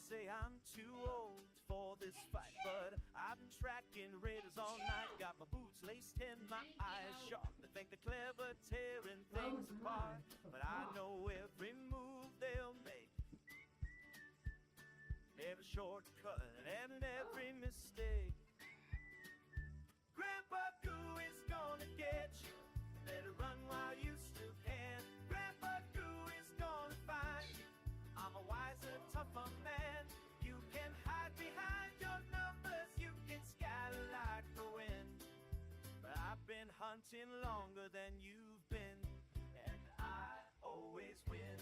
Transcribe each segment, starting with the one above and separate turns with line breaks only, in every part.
say I'm too old for this fight, but I've been tracking raiders all night. Got my boots laced in, my eyes sharp. They think they're clever, tearing things apart, but I know every move they'll make, every shortcut and every mistake. Grandpa Goo is gonna get you. Better run while you still can. Grandpa Goo is gonna find you. I'm a wiser, tougher man. You can hide behind your numbers. You can scatter like the wind. But I've been hunting longer than you've been, and I always win.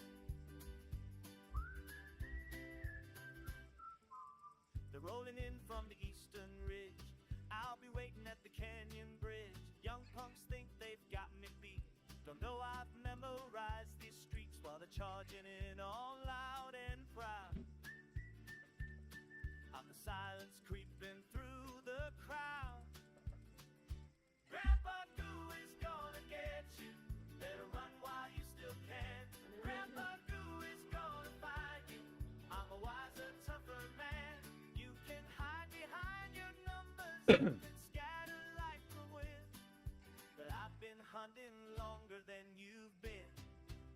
They're rolling in from the eastern ridge. I'll be waiting at the canyon bridge. Young punks think they've got me beat. Don't know I've memorized these streets while they're charging in all loud and proud. Out the silence creeping through the crowd. Grandpa Goo is gonna get you. Better run while you still can. Grandpa Goo is gonna find you. I'm a wiser, tougher man. You can hide behind your numbers. You can scatter like the wind. But I've been hunting longer than you've been,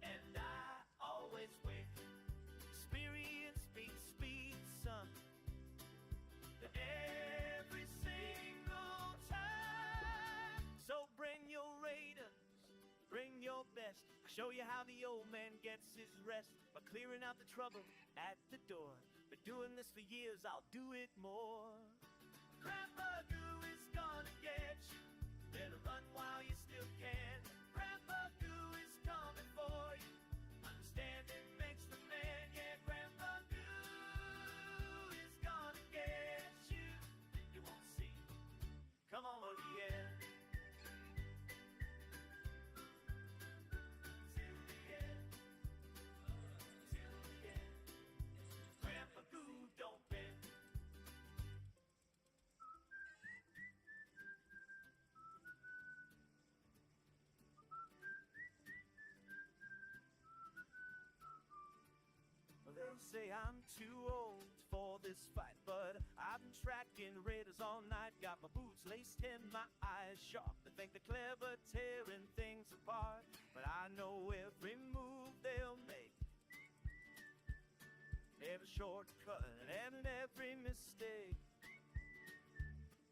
and I always win. Experience beats speed, son. Every single time. So bring your raiders, bring your best. I'll show you how the old man gets his rest by clearing out the trouble at the door. Been doing this for years, I'll do it more. Grandpa Goo is gonna get you. Better run while you still can. Grandpa Goo is coming for you. Understanding makes the man. Yeah, Grandpa Goo is gonna get you. You won't see. Come on, oh yeah. Till the end. Till the end. Grandpa Goo don't bend. They say I'm too old for this fight, but I've been tracking raiders all night. Got my boots laced in, my eyes sharp. They think they're clever, tearing things apart, but I know every move they'll make, every shortcut and every mistake.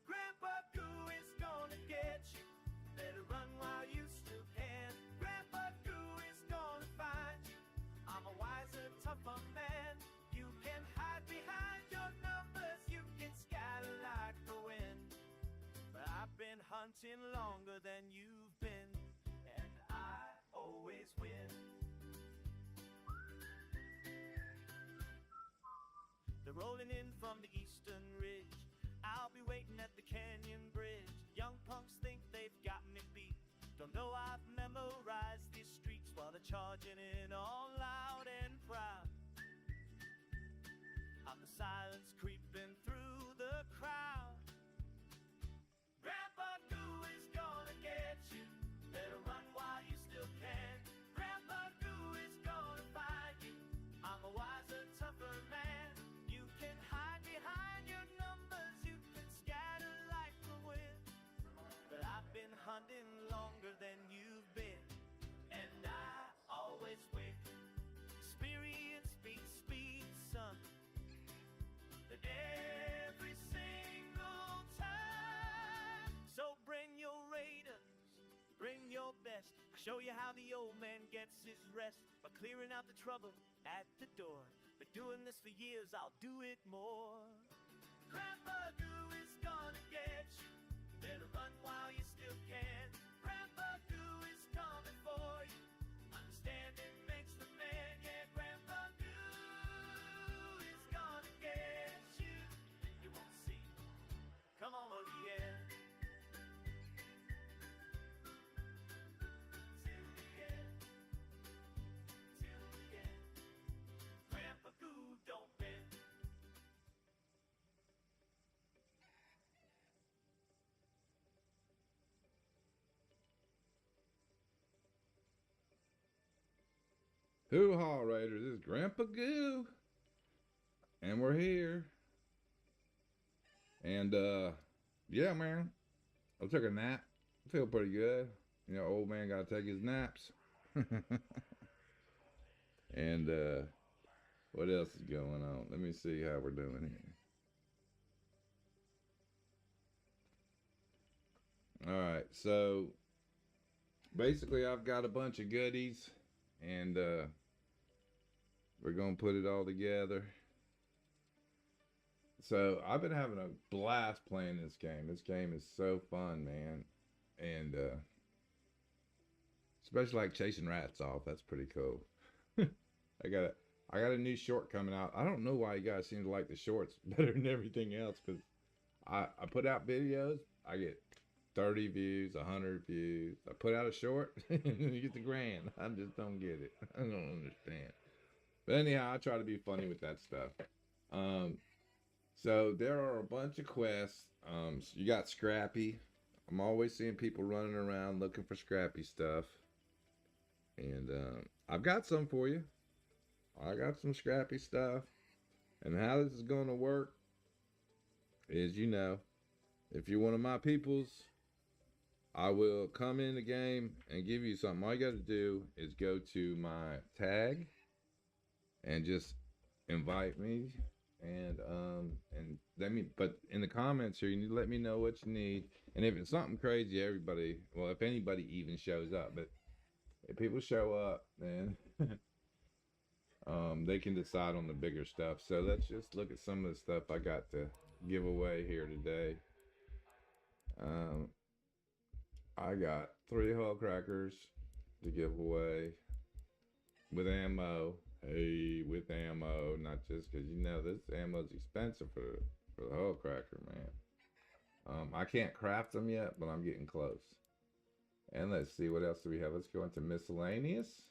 Grandpa Goo is gonna get you. Better run while you still can. Grandpa Goo is gonna find you. I'm a wiser, tougher man. You can hide behind your numbers. You can scatter like the wind. But I've been hunting longer than you've been, and I always win. They're rolling in from the eastern ridge. I'll be waiting at the canyon bridge. Young punks think they've got me beat. Don't know I've memorized these streets while they're charging in all loud and proud. Out the silence creeping through the crowd. Grandpa Goo is gonna get you. Better run while you still can. Grandpa Goo is gonna find you. I'm a wiser, tougher man. You can hide behind your numbers. You can scatter like the wind. But I've been hunting longer than you've been, and I always win. Experience beats speed, son. That every single time. So bring your raiders, bring your best. I'll show you how the old man gets his rest by clearing out the trouble at the door. Been doing this for years, I'll do it more. Grandpa Goo is gonna get you. Better run while you still can. Grandpa Goo is coming for you. Understanding makes the man. Yeah, Grandpa Goo is gonna get you. You won't see. Come on, oh yeah. Till the end. Till the end. Grandpa Goo don't bend.
Hoo-ha, Raiders, this is Grampa Goo. And we're here. And yeah, man. I took a nap. I feel pretty good. You know, old man gotta take his naps. And what else is going on? Let me see how we're doing here. All right, so basically I've got a bunch of goodies, and we're gonna put it all together. So I've been having a blast playing this game. This game is so fun, man, and especially like chasing rats off. That's pretty cool. I got a I got a new short coming out. I don't know why you guys seem to like the shorts better than everything else, because I put out videos, I get 30 views, 100 views. I put out a short, and you get the grand. I just don't get it. I don't understand. But anyhow, I try to be funny with that stuff. Um, so there are a bunch of quests. So you got Scrappy. I'm always seeing people running around looking for Scrappy stuff. And I've got some for you. I got some Scrappy stuff. And how this is going to work is, if you're one of my peoples, I will come in the game and give you something. All you got to do is go to my tag and just invite me, and let me. But in the comments here, you need to let me know what you need. And if it's something crazy, if anybody even shows up, but if people show up, then they can decide on the bigger stuff. So let's just look at some of the stuff I got to give away here today. Um, I got 3 hull crackers to give away with ammo. Hey, with ammo, not just because this ammo's expensive for the hull cracker, man. I can't craft them yet, but I'm getting close. And let's see, what else do we have? Let's go into miscellaneous.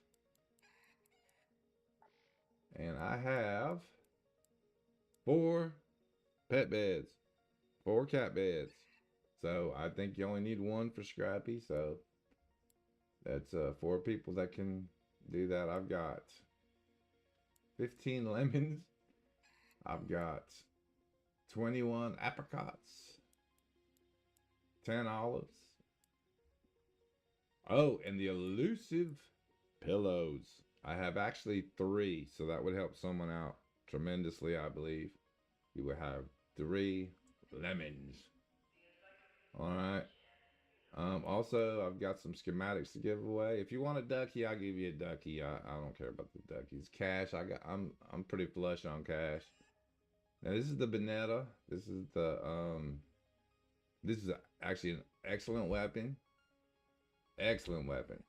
And I have 4 pet beds, 4 cat beds. So I think you only need 1 for Scrappy. So that's 4 people that can do that. I've got 15 lemons. I've got 21 apricots, 10 olives. Oh, and the elusive pillows. I have actually 3, so that would help someone out tremendously, I believe. You would have 3 lemons. All right. Also, I've got some schematics to give away. If you want a ducky, I'll give you a ducky. I don't care about the duckies. Cash, I'm pretty flush on cash. Now this is the Bonetta. This is actually an excellent weapon. Excellent weapon.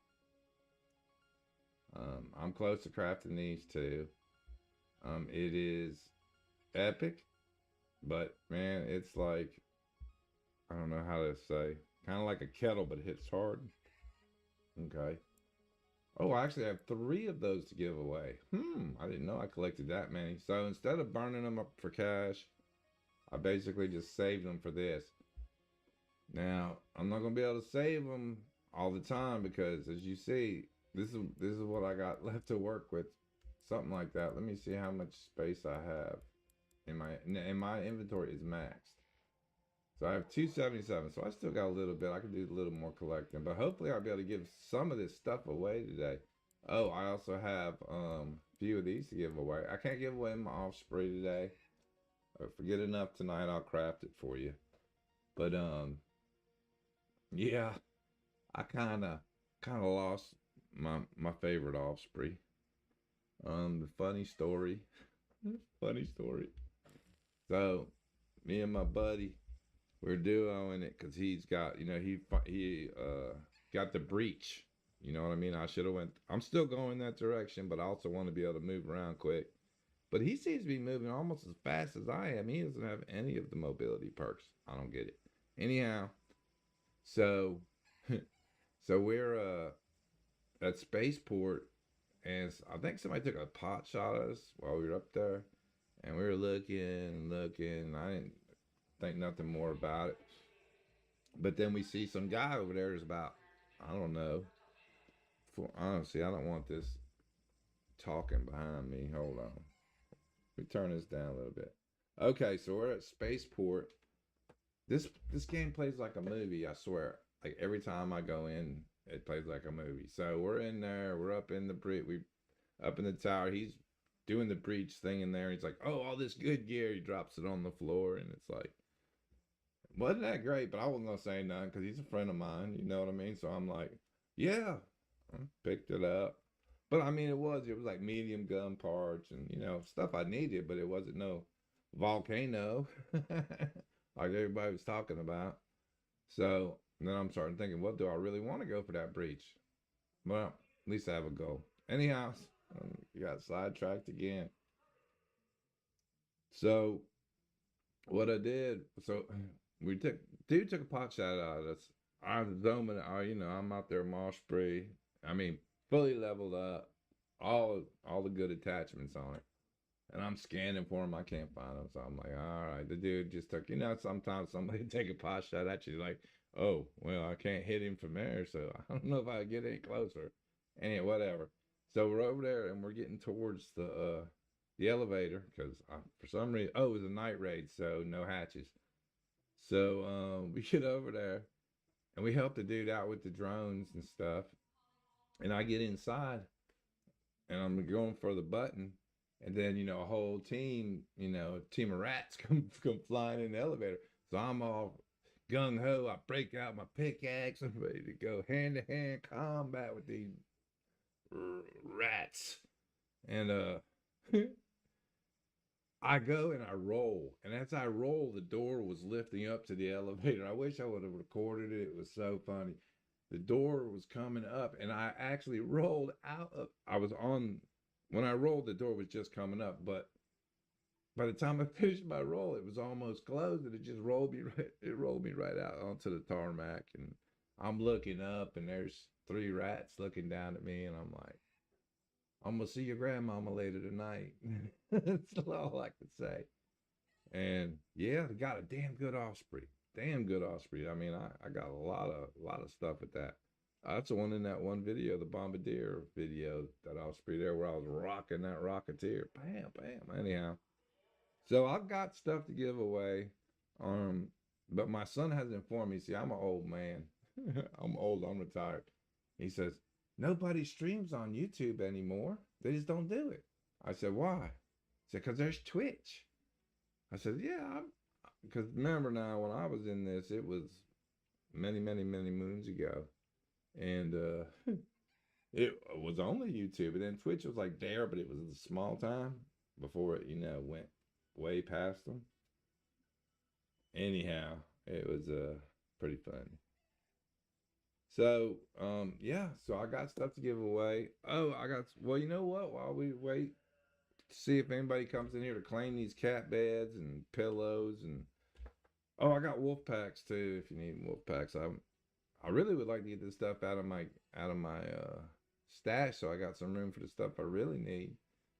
I'm close to crafting these too. It is epic, but man, it's like, I don't know how to say. Kind of like a kettle, but it hits hard. Okay. Oh, I actually have 3 of those to give away. I didn't know I collected that many. So instead of burning them up for cash, I basically just saved them for this. Now, I'm not going to be able to save them all the time because, as you see, this is what I got left to work with. Something like that. Let me see how much space I have in my inventory is maxed. So I have 277. So I still got a little bit. I can do a little more collecting, but hopefully I'll be able to give some of this stuff away today. Oh, I also have a few of these to give away. I can't give away my offspring today. If I get enough tonight, I'll craft it for you. But yeah, I kind of lost my favorite offspring. The funny story. Funny story. So me and my buddy, we're duoing it because he's got, he got the breach. You know what I mean? I should have went. I'm still going that direction, but I also want to be able to move around quick. But he seems to be moving almost as fast as I am. He doesn't have any of the mobility perks. I don't get it. Anyhow, so so we're at Spaceport, and I think somebody took a pot shot at us while we were up there, and we were looking and looking. I didn't think nothing more about it. But then we see some guy over there is about, I don't know. Honestly, I don't want this talking behind me. Hold on. me turn this down a little bit. Okay, so we're at Spaceport. This game plays like a movie, I swear. Like every time I go in, it plays like a movie. So we're in there, we're up in the we up in the tower. He's doing the breach thing in there. He's like, oh, all this good gear. He drops it on the floor, and it's like, wasn't that great? But I wasn't gonna say nothing because he's a friend of mine. You know what I mean? So I'm like, yeah, I picked it up. But I mean, it was like medium gun parts and stuff I needed, but it wasn't no volcano like everybody was talking about. So then I'm starting thinking, what do I really want to go for that breach? Well, at least I have a goal. Anyhow, you got sidetracked again. So what I did, so dude took a pot shot out of us. I was zooming, I'm out there mosh spree. I mean, fully leveled up, all the good attachments on it. And I'm scanning for him. I can't find him. So I'm like, all right. The dude just took, sometimes somebody take a pot shot at you like, oh, well, I can't hit him from there. So I don't know if I get any closer. Anyway, whatever. So we're over there and we're getting towards the elevator because for some reason, it was a night raid. So no hatches. So we get over there and we help the dude out with the drones and stuff. And I get inside and I'm going for the button. And then, a whole team, team of rats come flying in the elevator. So I'm all gung-ho. I break out my pickaxe. I'm ready to go hand-to-hand combat with these rats. And I go and I roll. And as I roll, the door was lifting up to the elevator. I wish I would have recorded it. It was so funny. The door was coming up, and I actually rolled out of, when I rolled, the door was just coming up, but by the time I finished my roll, it was almost closed, and it just rolled me right out onto the tarmac, and I'm looking up, and there's 3 rats looking down at me, and I'm like, I'm going to see your grandmama later tonight. That's all I could say. And yeah, they got a damn good Osprey. I mean, I got a lot of stuff with that. That's the one in that one video, the Bombardier video, that Osprey there where I was rocking that Rocketeer. Bam, bam. Anyhow, so I've got stuff to give away. But my son has informed me, see, I'm an old man. I'm old, I'm retired. He says, nobody streams on YouTube anymore. They just don't do it. I said, why? He said, because there's Twitch. I said, yeah, because remember now, when I was in this, it was many, many, many moons ago. And it was only YouTube. And then Twitch was like there, but it was a small time before it, went way past them. Anyhow, it was pretty funny. So, yeah, so I got stuff to give away. Oh, well, you know what? While we wait to see if anybody comes in here to claim these cat beds and pillows and, oh, I got wolf packs too, if you need wolf packs. I really would like to get this stuff out of my stash, so I got some room for the stuff I really need.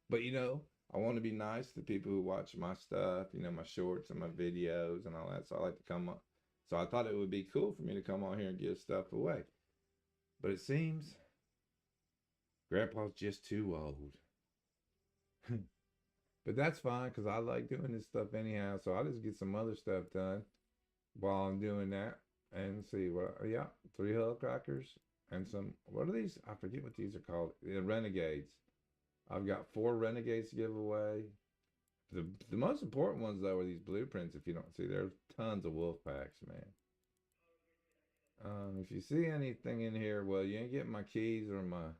But I want to be nice to people who watch my stuff, my shorts and my videos and all that. So I like to come up. So I thought it would be cool for me to come on here and give stuff away. But it seems Grandpa's just too old. But that's fine, because I like doing this stuff anyhow. So I'll just get some other stuff done while I'm doing that. And see what, yeah, 3 Hellcrackers and some, what are these? I forget what these are called. The Renegades. I've got 4 Renegades to give away. The most important ones, though, are these blueprints. If you don't see, there's tons of wolf packs, man. If you see anything in here, well, you ain't getting my keys or my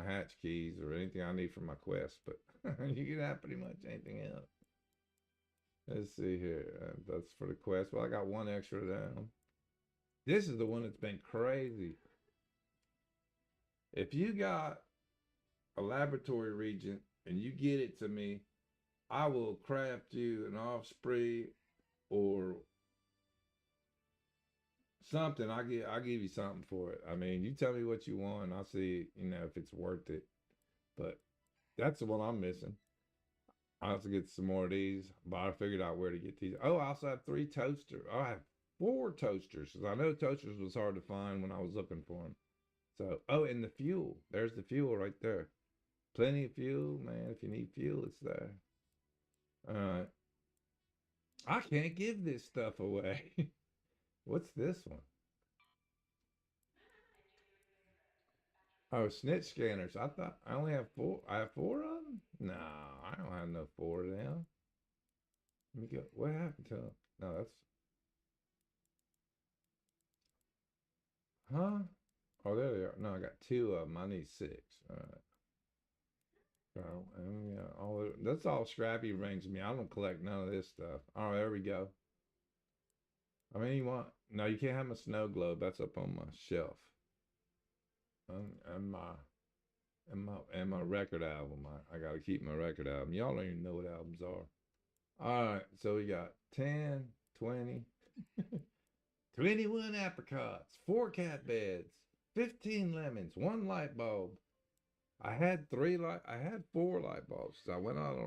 hatch keys or anything I need for my quest, but you can have pretty much anything else. Let's see here. That's for the quest. Well, I got 1 extra down. This is the one that's been crazy. If you got a laboratory regent and you get it to me, I will craft you an Osprey or something. I'll give you something for it. I mean, you tell me what you want, and I'll see, if it's worth it. But that's the one I'm missing. I also get some more of these, but I figured out where to get these. Oh, I also have 3 toasters. I have 4 toasters, because I know toasters was hard to find when I was looking for them. So, oh, and the fuel. There's the fuel right there. Plenty of fuel, man. If you need fuel, it's there. Alright. I can't give this stuff away. What's this one? Oh, snitch scanners. I thought I only have 4. I have 4 of them? No, I don't have no 4 of them. Let me go. What happened to them? No, that's. Huh? Oh, there they are. No, I got 2 of them. I need 6. All right. So, and yeah, that's all Scrappy brings me. I don't collect none of this stuff. Oh, there we go. I mean, you want? No, you can't have my snow globe. That's up on my shelf. And my record album. I gotta keep my record album. Y'all don't even know what albums are. All right, so we got 10, 20, 21 apricots, 4 cat beds, 15 lemons, 1 light bulb. I had 4 light bulbs. So I went out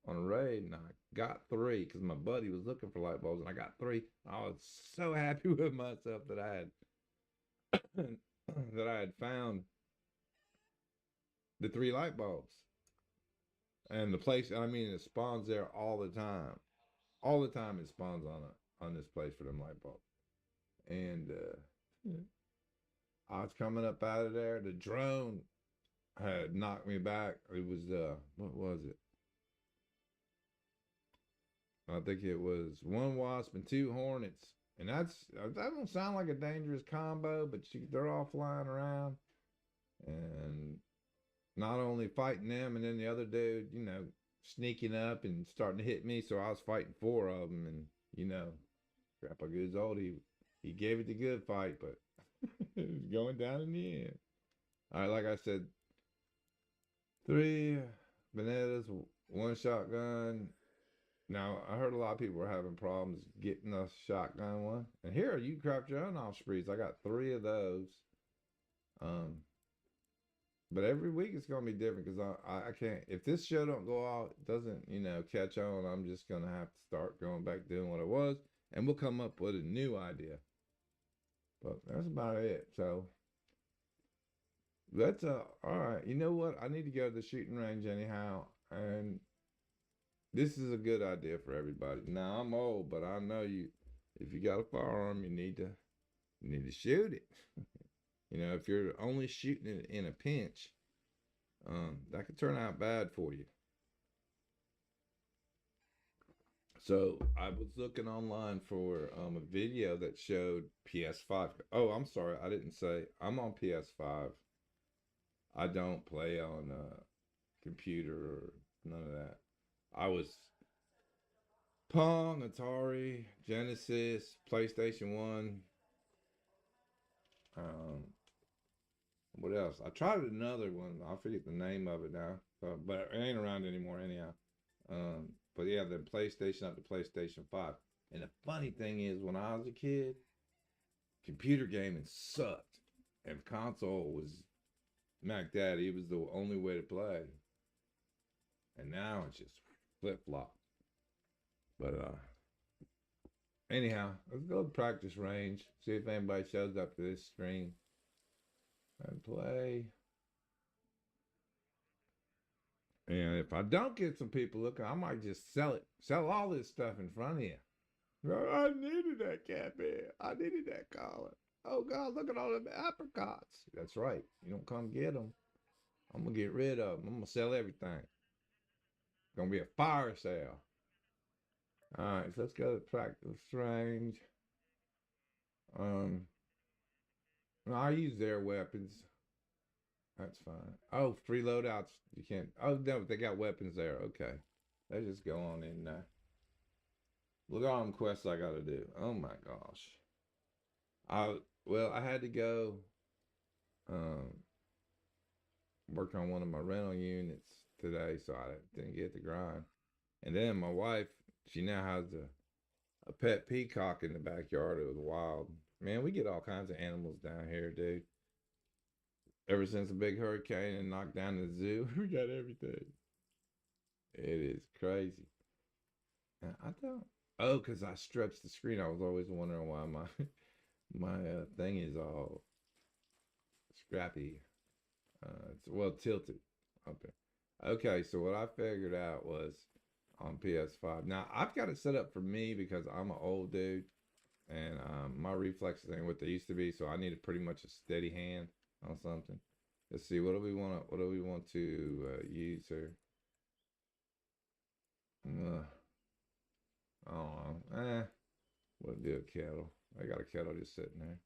on a raid and I got 3 because my buddy was looking for light bulbs and I got 3. I was so happy with myself that I had that I had found the 3 light bulbs. And the place, I mean, it spawns there all the time. All the time it spawns on this place for them light bulbs. And I was coming up out of there. The drone had knocked me back. It was what was it? I think it was 1 wasp and 2 hornets. And that don't sound like a dangerous combo, but they're all flying around. And not only fighting them, and then the other dude, sneaking up and starting to hit me. So I was fighting 4 of them, and Grampa G00, he gave it the good fight, but it was going down in the end. All right, like I said, 3 Benettas, 1 shotgun. Now I heard a lot of people were having problems getting a shotgun one, and here you craft your own ospreys. I got 3 of those. But every week it's gonna be different because I can't. If this show don't go out, it doesn't catch on. I'm just gonna have to start going back doing what it was, and we'll come up with a new idea. But that's about it. So that's all right. You know what? I need to go to the shooting range anyhow, and this is a good idea for everybody. Now I'm old, but I know if you got a firearm, you need to shoot it. If you're only shooting it in a pinch, that could turn out bad for you. So I was looking online for a video that showed PS5. Oh, I'm sorry, I didn't say I'm on PS5. I don't play on computer or none of that. I was Pong, Atari, Genesis, PlayStation 1. What else? I tried another one. I forget the name of it now, but it ain't around anymore anyhow. But yeah, the PlayStation up to PlayStation 5. And the funny thing is, when I was a kid, computer gaming sucked, and console was Mac Daddy. It was the only way to play. And now it's just flip flop. But anyhow, let's go to practice range. See if anybody shows up to this stream. And play. And if I don't get some people looking, I might just sell it. Sell all this stuff in front of you. I needed that cat bed. I needed that collar. Oh God, look at all them apricots. That's right. You don't come get them, I'm gonna get rid of them. I'm gonna sell everything. It's gonna be a fire sale. All right, so let's go to practice range. I use their weapons. That's fine. Oh, free loadouts. You can't. Oh no, they got weapons there. Okay, let's just go on in there. Look at all them quests I gotta do. Oh my gosh. I had to go work on one of my rental units today, so I didn't get the grind. And then my wife, she now has a pet peacock in the backyard. It was wild. Man, we get all kinds of animals down here, dude. Ever since the big hurricane and knocked down the zoo, we got everything. It is crazy. I don't. Oh, because I stretched the screen. I was always wondering why my thing is all scrappy. It's well tilted up there. Okay, so what I figured out was on PS5. Now I've got it set up for me because I'm an old dude, and my reflexes ain't what they used to be, so I need pretty much a steady hand on something. Let's see, what do we want to use here? I don't know. We'll do a kettle. I got a kettle just sitting there.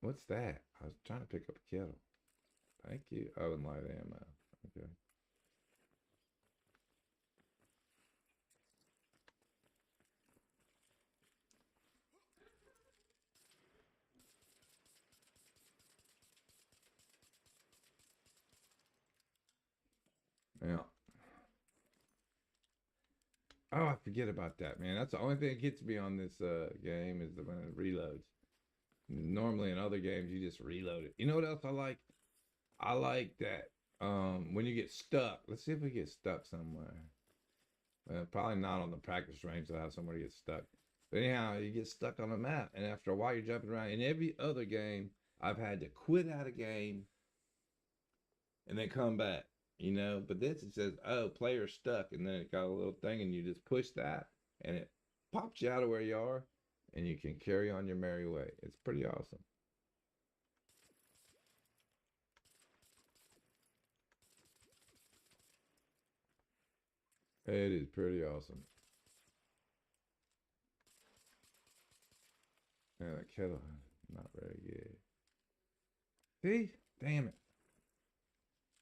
What's that? I was trying to pick up a kettle. Thank you. Oh, and light ammo. Okay. Yeah. Oh, I forget about that, man. That's the only thing that gets me on this game is when it reloads. Normally in other games you just reload it. You know what else I like? I like that when you get stuck. Let's see if we get stuck somewhere. Well, probably not on the practice range. They'll have somewhere to get stuck. But anyhow, you get stuck on a map, and after a while, you're jumping around. In every other game, I've had to quit out a game and then come back. You know, but this it says, "Oh, player stuck," and then it got a little thing, and you just push that, and it pops you out of where you are, and you can carry on your merry way. It's pretty awesome. It is pretty awesome. Yeah, that kettle, not very good. See? Damn it.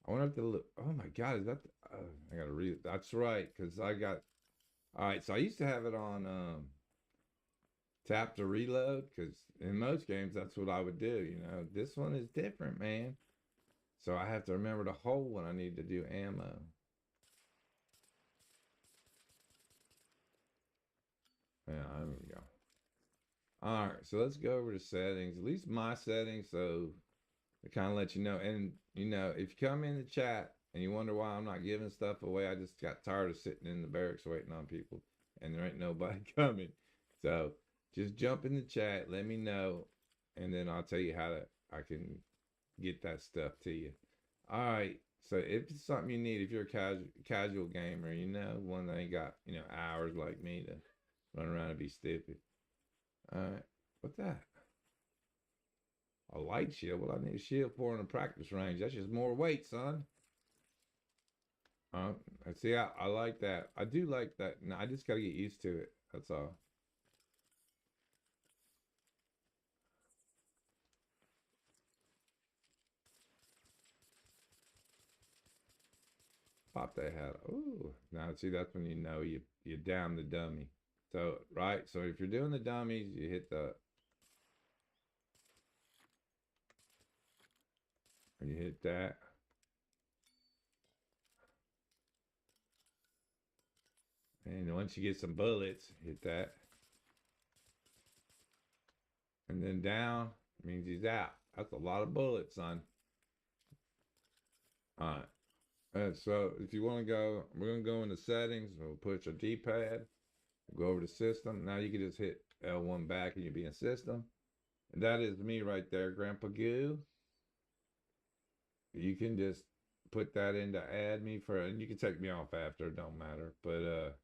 I wonder if the look. Oh my God, is that? I gotta read it. That's right, because I got. All right, so I used to have it on tap to reload, because in most games that's what I would do. You know, this one is different, man. So I have to remember to hold when I need to do ammo. Yeah, there we go. All right, so let's go over to settings. At least my settings, so it kind of let you know. And you know, if you come in the chat and you wonder why I'm not giving stuff away, I just got tired of sitting in the barracks waiting on people, and there ain't nobody coming. So just jump in the chat, let me know, and then I'll tell you how to I can get that stuff to you. All right. So if it's something you need, if you're a casual gamer, you know, one that ain't got, you know, hours like me to run around and be stupid. All right. What's that? A light shield? Well, I need a shield for in a practice range. That's just more weight, son. See, I like that. I do like that. No, I just got to get used to it. That's all. Pop that hat. Ooh. Now, see, that's when you know you down the dummy. So, right. So if you're doing the dummies, you hit that. And once you get some bullets, hit that. And then down means he's out. That's a lot of bullets, son. All right. And so if you want to go, we're going to go into settings. We'll push a D-pad. Go over to system. Now you can just hit L1 back and you'll be in system. And that is me right there, Grandpa Goo. You can just put that in to add me for, and you can take me off after, it don't matter. But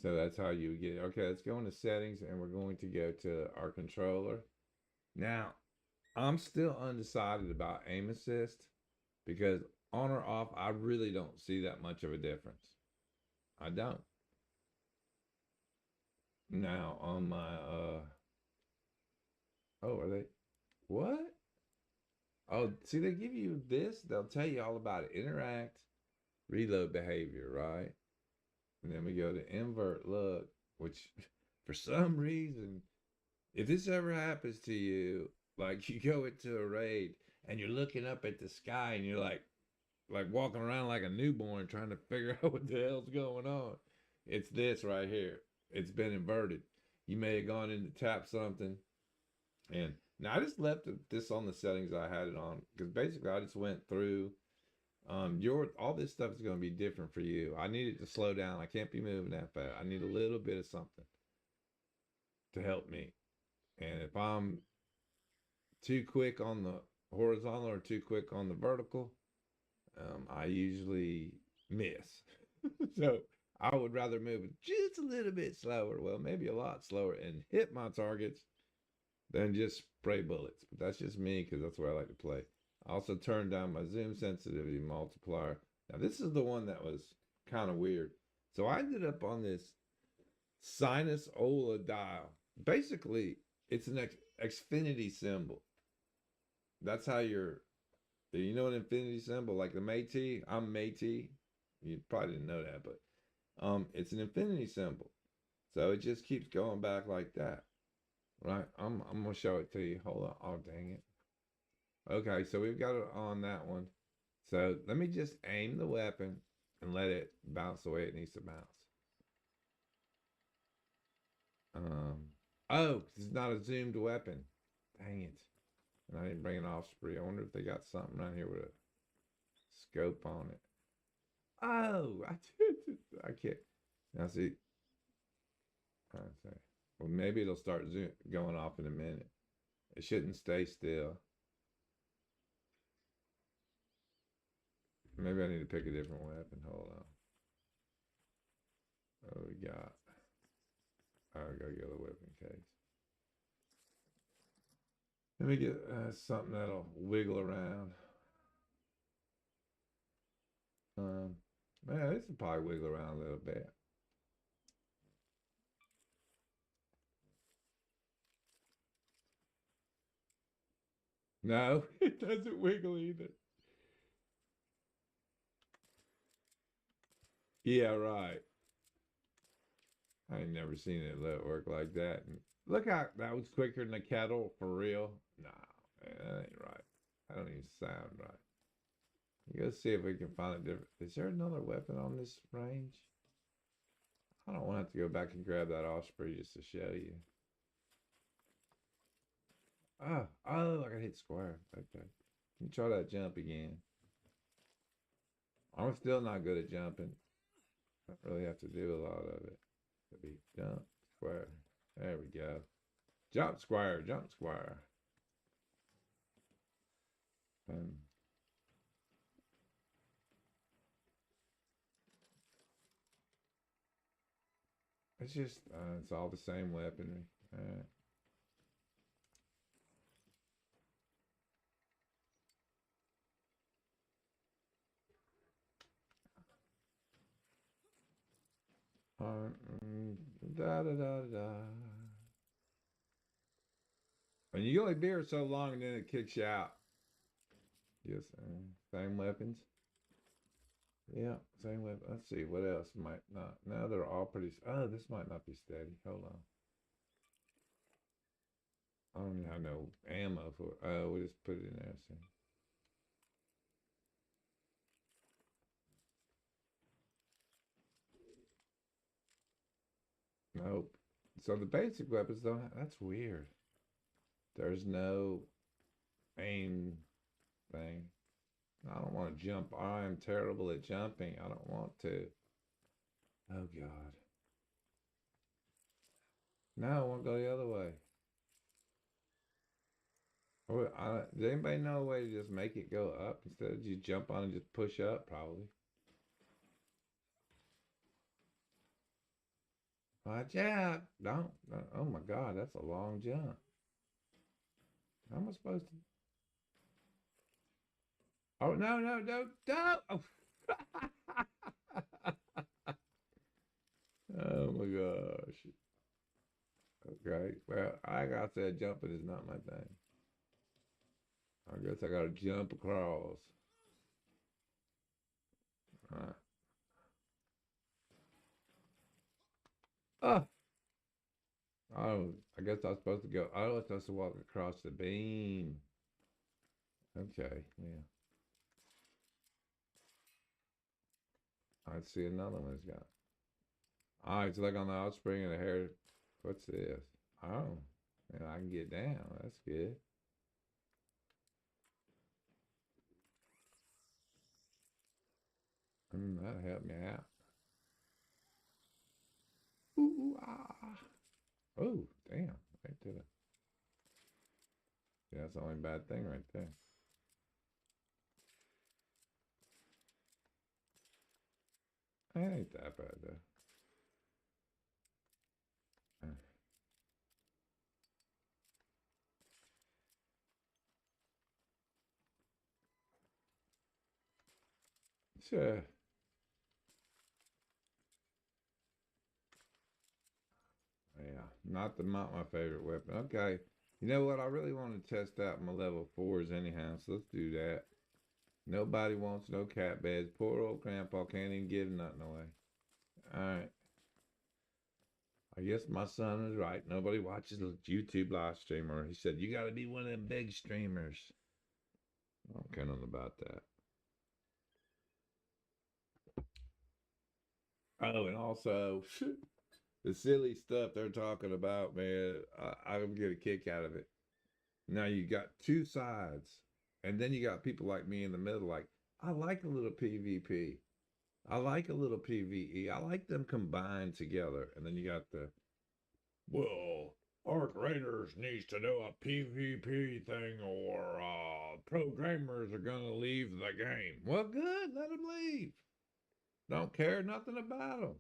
so that's how you get it. Okay, let's go into settings and we're going to go to our controller. Now, I'm still undecided about aim assist because on or off, I really don't see that much of a difference. I don't. Now on my oh, are they what? Oh, see, they give you this, they'll tell you all about it. Interact, reload behavior, right? And then we go to invert look, which for some reason, if this ever happens to you, like you go into a raid and you're looking up at the sky and you're like walking around like a newborn trying to figure out what the hell's going on. It's this right here. It's been inverted. You may have gone in to tap something. And now I just left this on the settings I had it on because basically I just went through your all this stuff is going to be different for you. I need it to slow down. I can't be moving that fast. I need a little bit of something to help me. And if I'm too quick on the horizontal or too quick on the vertical, I usually miss. So I would rather move just a little bit slower, well, maybe a lot slower, and hit my targets than just spray bullets. But that's just me because that's where I like to play. I also turned down my zoom sensitivity multiplier. Now, this is the one that was kind of weird. So I ended up on this sinus Ola dial. Basically, it's an Xfinity symbol. That's how you know an infinity symbol, like the Métis. I'm Métis. You probably didn't know that, but it's an infinity symbol. So it just keeps going back like that. Right? I'm gonna show it to you. Hold on. Oh dang it. Okay, so we've got it on that one. So let me just aim the weapon and let it bounce the way it needs to bounce. Um, oh, it's not a zoomed weapon. Dang it. And I didn't bring an offspring. I wonder if they got something around here with a scope on it. Oh, I can't. Now see. Okay. Well, maybe it'll start going off in a minute. It shouldn't stay still. Maybe I need to pick a different weapon. Hold on. What do we got? Oh, I gotta go to the weapon case. Let me get something that'll wiggle around. Man, this will probably wiggle around a little bit. No, it doesn't wiggle either. Yeah, right. I ain't never seen it work like that. And look how that was quicker than a kettle for real. Nah, man, that ain't right. That don't even sound right. You go see if we can find a different. Is there another weapon on this range? I don't want to have to go back and grab that osprey just to show you. Oh, I got hit square. Okay. Let me try that jump again. I'm still not good at jumping. I really have to do a lot of it. To be jump square. There we go. Jump square, jump square. It's just, it's all the same weaponry. Da da da da. And you only be here so long, and then it kicks you out. Yes, same weapons. Yeah, same weapon. Let's see what else might not. No, they're all pretty. Oh, this might not be steady. Hold on. I don't even have no ammo for. Oh, we just put it in there. See. Nope. So the basic weapons don't. That's weird. There's no aim thing. I don't want to jump. I am terrible at jumping. I don't want to. Oh God. No, I want to go the other way. Does anybody know a way to just make it go up instead of just jump on and just push up? Probably. Watch out! Don't. Oh my God, that's a long jump. How am I supposed to? Oh no, no, no, no! Oh. Oh my gosh. Okay. Well, like I said, jumping is not my thing. I guess I gotta jump across. All right. Oh, oh, I guess I was supposed to go. I was supposed to walk across the beam. Okay, yeah. I see another one has got. Oh, it's like on the offspring of the hair. What's this? Oh, and I can get down. That's good. That'll help me out. Ooh, ah. Oh, damn. Right to the. Yeah, that's the only bad thing right there. Man, ain't that bad though. Sure. Yeah, not my favorite weapon. Okay, you know what? I really want to test out my level 4s anyhow, so let's do that. Nobody wants no cat beds. Poor old grandpa can't even give nothing away. All right. I guess my son was right. Nobody watches a YouTube live streamer. He said, you got to be one of them big streamers. I don't care nothing about that. Oh, and also, the silly stuff they're talking about, man, I get a kick out of it. Now you got two sides, and then you got people like me in the middle, like, I like a little PvP. I like a little PvE. I like them combined together. And then you got the, well, Arc Raiders needs to do a PvP thing or programmers are going to leave the game. Well, good. Let them leave. Don't care nothing about them.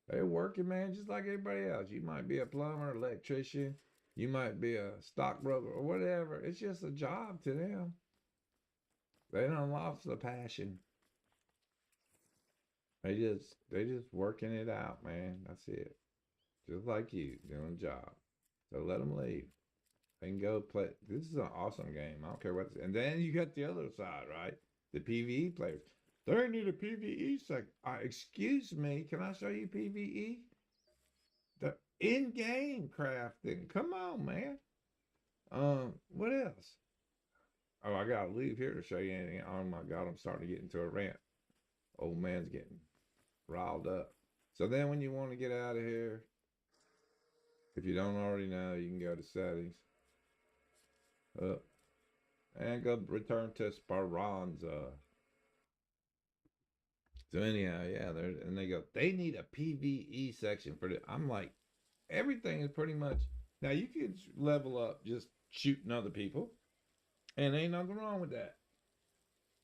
They're working, man, just like everybody else. You might be a plumber, electrician. You might be a stockbroker or whatever. It's just a job to them. They don't lost the passion. They just working it out, man. That's it. Just like you, doing a job. So let them leave. They can go play. This is an awesome game. I don't care what. And then you got the other side, right? The PvE players. They need a PvE section. Excuse me, can I show you PvE? The in-game crafting. Come on, man. What else? Oh, I gotta leave here to show you anything. Oh my God, I'm starting to get into a rant. Old man's getting riled up. So then when you want to get out of here, if you don't already know, you can go to settings. Up. And go return to Speranza. So anyhow, yeah, and they go, they need a PvE section for the. I'm like, everything is pretty much now you can level up just shooting other people. And ain't nothing wrong with that.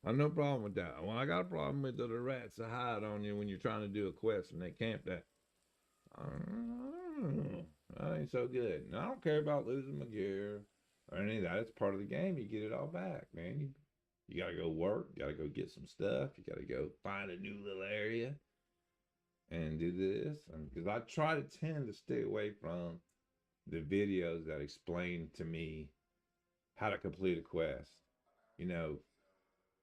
I have no problem with that. Well, I got a problem with the rats that hide on you when you're trying to do a quest and they camp that. That ain't so good. And I don't care about losing my gear or any of that. It's part of the game. You get it all back, man. You got to go work. You got to go get some stuff. You got to go find a new little area and do this. Because I try to tend to stay away from the videos that explain to me how to complete a quest. You know,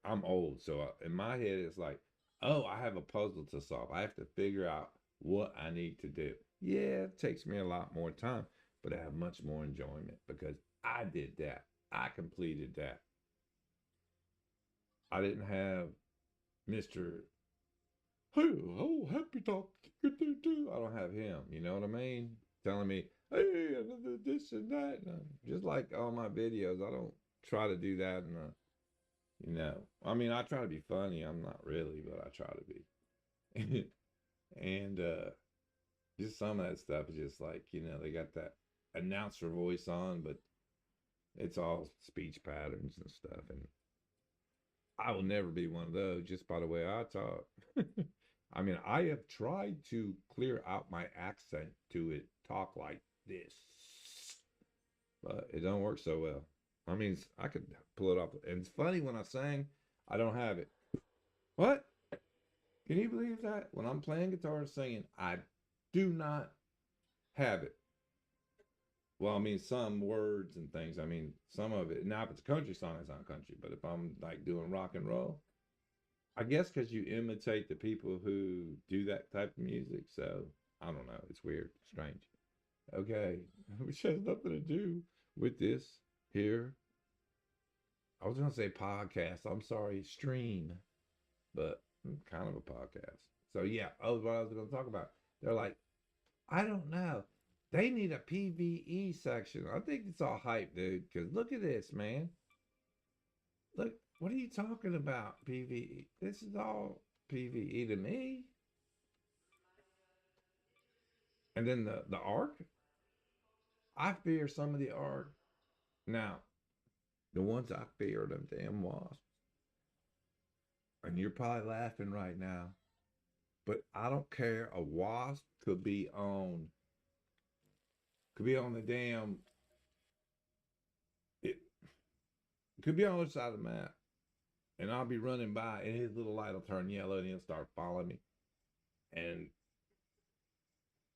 I'm old, so in my head it's like, oh, I have a puzzle to solve. I have to figure out what I need to do. Yeah, it takes me a lot more time, but I have much more enjoyment because I did that. I completed that. I didn't have Mr. Hey, oh, happy talk. I don't have him. You know what I mean? Telling me, hey, this and that. And just like all my videos, I don't try to do that in a, you know, I mean, I try to be funny. I'm not really, but I try to be. And just some of that stuff is just like, you know, they got that announcer voice on, but it's all speech patterns and stuff. And I will never be one of those just by the way I talk. I mean, I have tried to clear out my accent to it, talk like this, but it don't work so well. I mean, I could pull it off. And it's funny when I sing, I don't have it. What? Can you believe that? When I'm playing guitar and singing, I do not have it. Well, I mean, some words and things. I mean, some of it. Now, if it's a country song, it's not country. But if I'm like doing rock and roll, I guess because you imitate the people who do that type of music. So I don't know. It's weird, strange. Okay, which has nothing to do with this here. I was gonna say podcast. I'm sorry, stream, but kind of a podcast. So yeah, what I was gonna talk about. They're like, I don't know. They need a PvE section. I think it's all hype, dude. Because look at this, man. Look, what are you talking about, PvE? This is all PvE to me. And then the Ark. I fear some of the Ark. Now, the ones I fear are them damn wasps. And you're probably laughing right now. But I don't care. A wasp could be on the damn it could be on the other side of the map. And I'll be running by and his little light will turn yellow and he'll start following me. And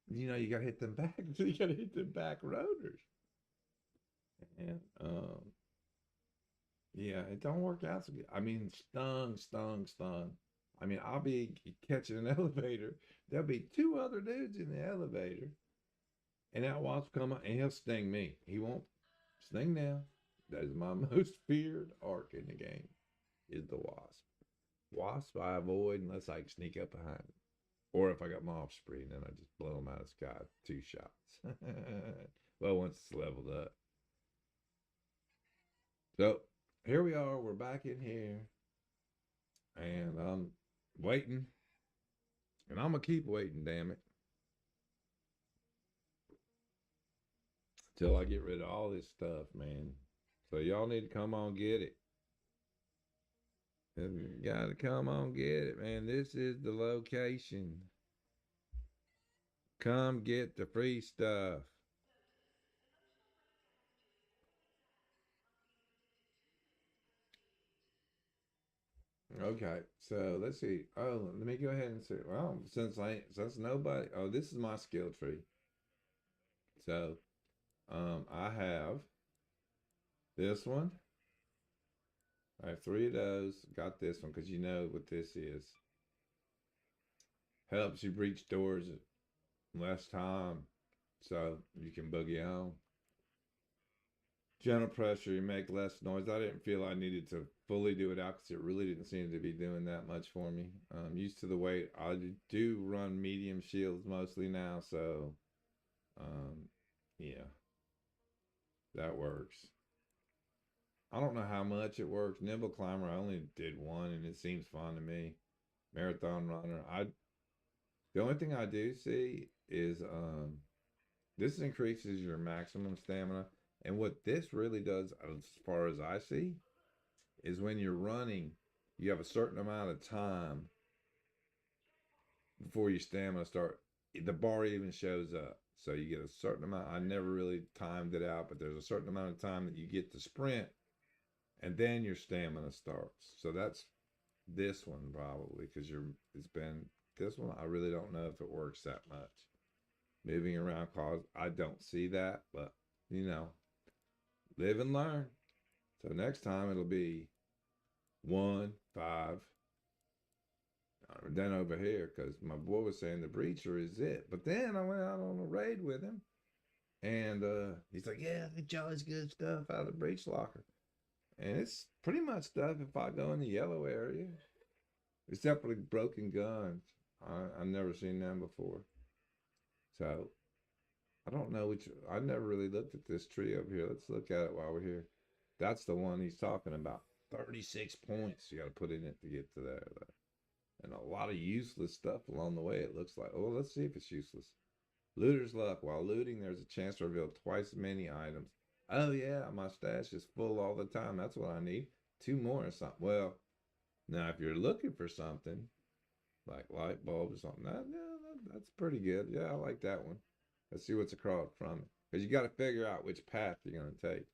you gotta hit them back. You gotta hit them back rotors. And yeah, it don't work out so good. I mean, stung. I mean, I'll be catching an elevator. There'll be two other dudes in the elevator. And that wasp come up and he'll sting me. He won't sting now. That is my most feared arc in the game, is the wasp. Wasp I avoid unless I can sneak up behind it. Or if I got my off spree, then I just blow them out of the sky. 2 shots. Well, once it's leveled up. So, here we are. We're back in here. And I'm waiting. And I'm going to keep waiting, damn it. Till I get rid of all this stuff, man. So y'all need to come on get it. You gotta come on get it, man. This is the location. Come get the free stuff. Okay, so let's see. Oh, let me go ahead and see. Well, since nobody. Oh, this is my skill tree. So, I have this one. I have 3 of those. Got this one because you know what this is. Helps you breach doors in less time, so you can boogie on. Gentle pressure, you make less noise. I didn't feel I needed to fully do it out because it really didn't seem to be doing that much for me. I'm used to the weight. I do run medium shields mostly now, so yeah, that works. I don't know how much it works. Nimble Climber, I only did 1 and it seems fun to me. Marathon Runner, the only thing I do see is this increases your maximum stamina. And what this really does, as far as I see, is when you're running, you have a certain amount of time before your stamina start. The bar even shows up. So you get a certain amount. I never really timed it out, but there's a certain amount of time that you get to sprint, and then your stamina starts. So that's this one probably, because it's been this one. I really don't know if it works that much. Moving around cause I don't see that, but live and learn. So next time it'll be 1, 5. Then over here, because my boy was saying the breacher is it. But then I went out on a raid with him, and he's like, "Yeah, they always good stuff out of the breach locker." And it's pretty much stuff if I go in the yellow area, except for the broken guns. I've never seen them before. So I don't know I never really looked at this tree over here. Let's look at it while we're here. That's the one he's talking about. 36 points you got to put in it to get to there. And a lot of useless stuff along the way, it looks like. Oh, let's see if it's useless. Looter's luck. While looting, there's a chance to reveal twice as many items. Oh, yeah, my stash is full all the time. That's what I need. 2 more or something. Well, now if you're looking for something, like light bulb or something, that's pretty good. Yeah, I like that one. Let's see what's across from it. Because you got to figure out which path you're going to take.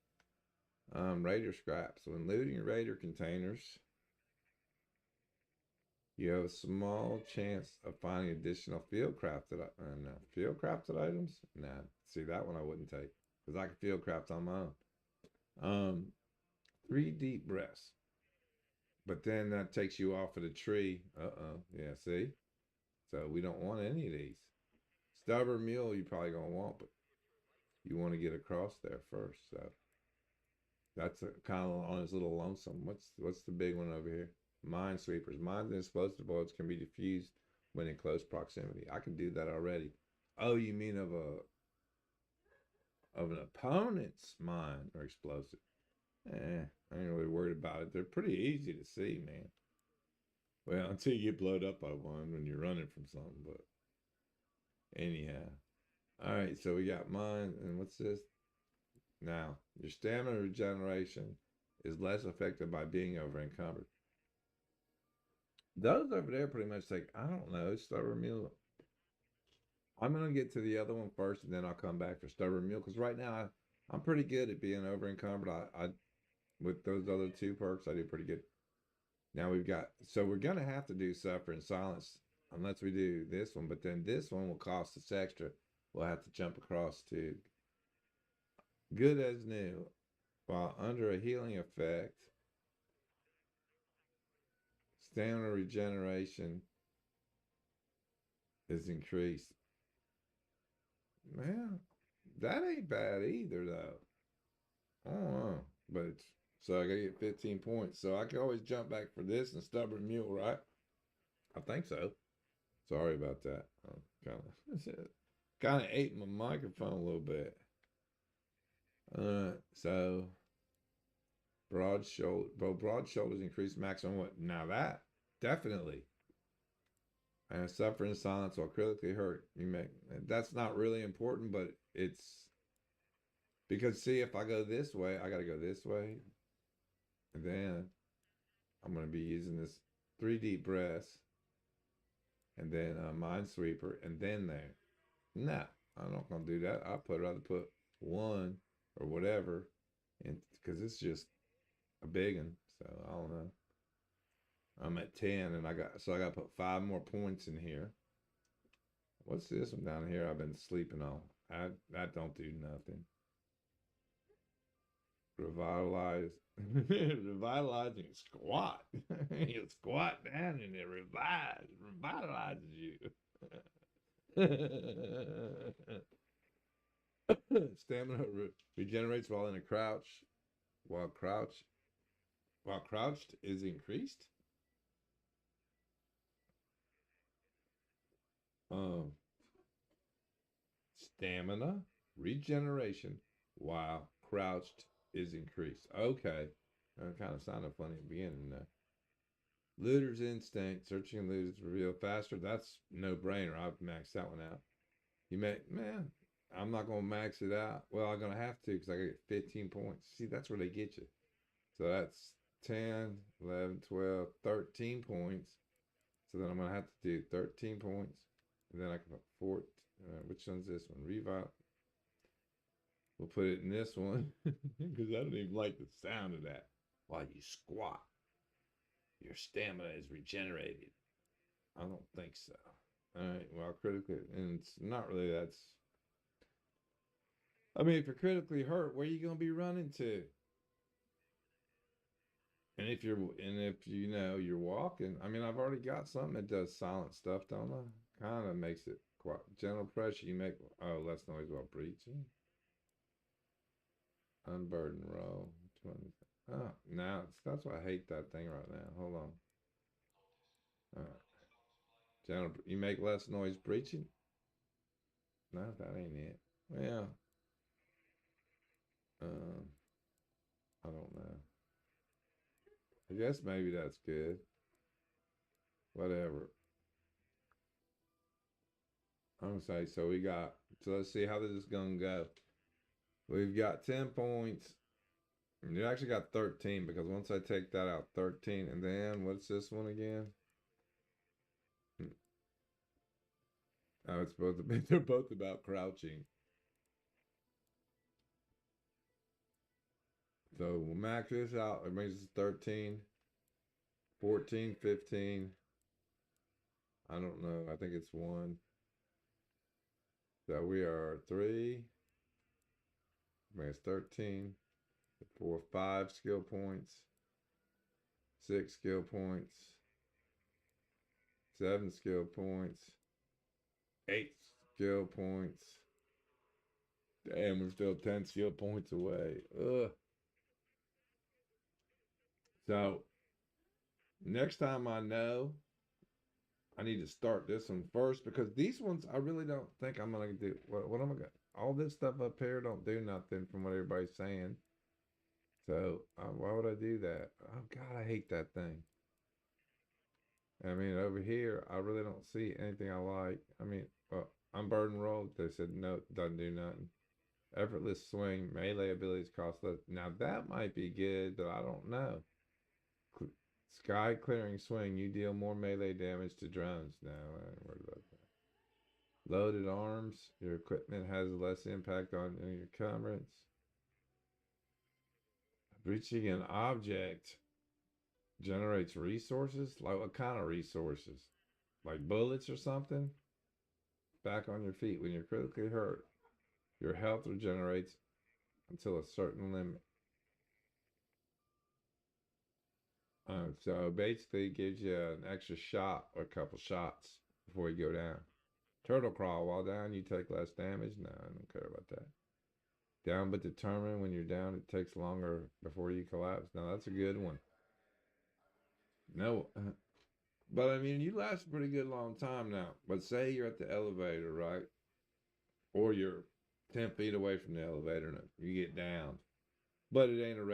Raider scraps. When looting raider containers, you have a small chance of finding additional field crafted items. Nah, see that one I wouldn't take because I can field craft on my own. 3 deep breaths, but then that takes you off of the tree. Yeah, see. So we don't want any of these. Stubborn mule you probably gonna want, but you want to get across there first. So that's kind of on his little lonesome. What's the big one over here? Minesweepers. Mines and explosive bullets can be diffused when in close proximity. I can do that already. Oh, you mean of an opponent's mine or explosive? I ain't really worried about it. They're pretty easy to see, man. Well, until you get blowed up by one when you're running from something, but anyhow. All right, so we got mine, and what's this? Now, your stamina regeneration is less affected by being over encumbered. Those over there pretty much like, I don't know, stubborn mule. I'm gonna get to the other one first, and then I'll come back for stubborn mule. Because right now I'm pretty good at being over encumbered. I with those other two perks, I do pretty good. Now we've got, so we're gonna have to do suffer and silence unless we do this one. But then this one will cost us extra. We'll have to jump across to good as new, while under a healing effect, stamina regeneration is increased. Man, that ain't bad either, though. I don't know, but it's, so I gotta get 15 points. So I can always jump back for this and stubborn mule, right? I think so. Sorry about that. Kind of ate my microphone a little bit. So broad shoulders increase maximum what? Now that definitely. And suffer in silence while critically hurt. You make that's not really important, but it's because see, if I go this way, I gotta go this way, and then I'm gonna be using this 3 deep breaths, and then a minesweeper, and then there. Nah, I'm not gonna do that. I'd rather put one or whatever, and because it's just a big one. So I don't know. I'm at 10, and I got to put 5 more points in here. What's this one down here? I've been sleeping on. That don't do nothing. Revitalize, revitalizing squat. You squat down and it revitalizes you. Stamina regenerates while in a crouch. While crouched is increased. Stamina regeneration while crouched is increased. Okay. That kind of sounded funny at the beginning. Looter's instinct, searching looters reveal faster. That's no brainer. I've maxed that one out. You make, man, I'm not going to max it out. Well, I'm going to have to because I get 15 points. See, that's where they get you. So that's 10, 11, 12, 13 points. So then I'm going to have to do 13 points. And then I can put 4. Which one's this one? Revive. We'll put it in this one because I don't even like the sound of that. While you squat, your stamina is regenerated. I don't think so. All right, well, critically, and it's not really that's. I mean, if you're critically hurt, where are you going to be running to? And if you know you're walking, I mean, I've already got something that does silent stuff, don't I? Kind of makes it quite gentle pressure. You make less noise while breaching. Unburden roll. 20. Oh, now that's why I hate that thing right now. Hold on. All right. Gentle, you make less noise breaching? No, that ain't it. Well, I don't know. I guess maybe that's good. Whatever. I'm gonna say so. So let's see how this is gonna go. We've got 10 points. You actually got 13 because once I take that out, 13, and then what's this one again? Oh, it's both. They're both about crouching. So we'll max this out. It makes it 13, 14, 15. I don't know. I think it's 1. So we are 3. Makes 13. 4, 5 skill points. 6 skill points. 7 skill points. 8 skill points. Damn, we're still 10 skill points away. Ugh. So, next time I know, I need to start this one first because these ones I really don't think I'm going to do. What am I going to? All this stuff up here don't do nothing from what everybody's saying. So, why would I do that? Oh, God, I hate that thing. I mean, over here, I really don't see anything I like. I mean, unburden roll, they said no, doesn't do nothing. Effortless swing, melee abilities cost less. Now that might be good, but I don't know. Sky clearing swing. You deal more melee damage to drones. No, I ain't worried about that. Loaded arms. Your equipment has less impact on your comrades. Breaching an object generates resources. Like what kind of resources? Like bullets or something? Back on your feet. When you're critically hurt, your health regenerates until a certain limit. So basically it gives you an extra shot or a couple shots before you go down. Turtle crawl. While down, you take less damage. No, I don't care about that. Down but determined. When you're down, it takes longer before you collapse. Now, that's a good one. No, but I mean, you last a pretty good long time now. But say you're at the elevator, right? Or you're 10 feet away from the elevator and you get down. But it ain't a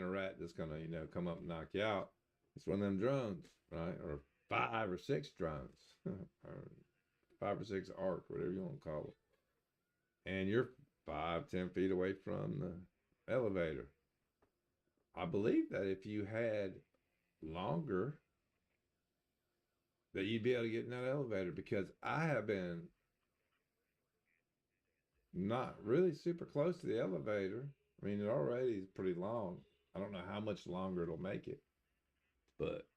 rat that's gonna, come up and knock you out. It's one of them drones, right? Or 5 or 6 drones. Or 5 or 6 arc, whatever you want to call it. And you're 5-10 feet away from the elevator. I believe that if you had longer, that you'd be able to get in that elevator, because I have been not really super close to the elevator. I mean, it already is pretty long. I don't know how much longer it'll make it, but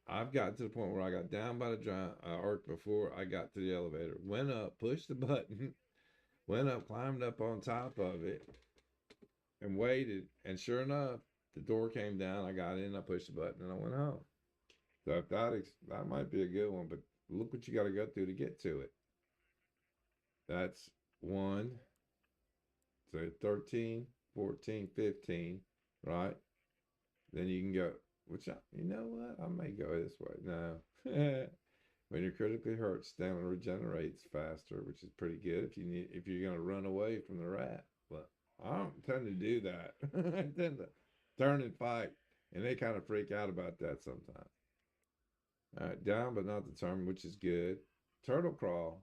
I've got to the point where I got down by the arc before I got to the elevator. Went up, pushed the button, went up, climbed up on top of it, and waited. And sure enough, the door came down. I got in, I pushed the button, and I went home. So if that might be a good one, but look what you got to go through to get to it. That's 1. So 13, 14, 15, right? Then you can go, you know what? I may go this way. No. When you're critically hurt, stamina regenerates faster, which is pretty good if you're going to run away from the rat. But I don't tend to do that. I tend to turn and fight, and they kind of freak out about that sometimes. All right, down but not determined, which is good. Turtle crawl.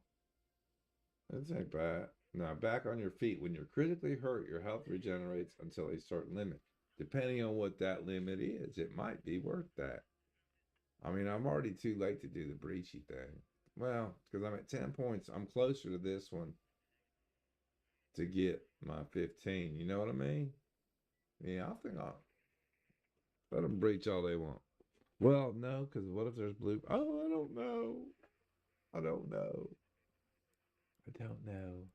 This ain't bad. Now, back on your feet. When you're critically hurt, your health regenerates until a certain limit. Depending on what that limit is, it might be worth that. I mean, I'm already too late to do the breachy thing. Well, because I'm at 10 points. I'm closer to this one to get my 15. You know what I mean? Yeah, I think I'll let them breach all they want. Well, no, because what if there's blue? Oh, I don't know. I don't know. I don't know.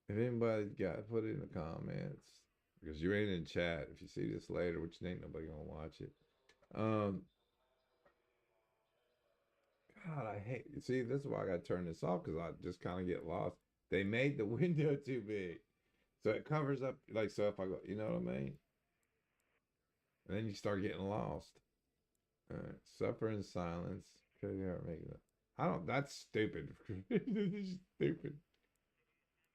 If anybody's got, put it in the comments, because you ain't in chat. If you see this later, which ain't nobody gonna watch it. God, I hate. See, this is why I gotta turn this off, because I just kind of get lost. They made the window too big, so it covers up. Like, so if I go, you know what I mean? And then you start getting lost. All right, suffer in silence. I don't. That's stupid. This is stupid.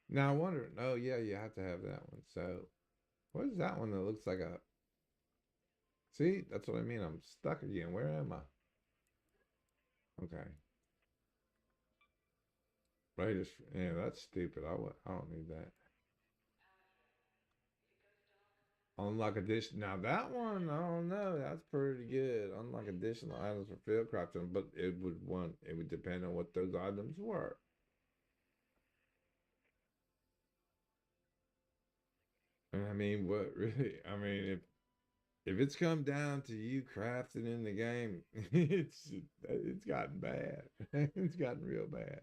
Now I wonder. Oh yeah, you have to have that one. So, what is that one that looks like a? See, that's what I mean. I'm stuck again. Where am I? Okay. Right. Yeah, that's stupid. I don't need that. Unlock addition. Now that one, I don't know. That's pretty good. Unlock additional items for field crafting, but it would depend on what those items were. I mean, what really? I mean, if it's come down to you crafting in the game, it's gotten bad. It's gotten real bad.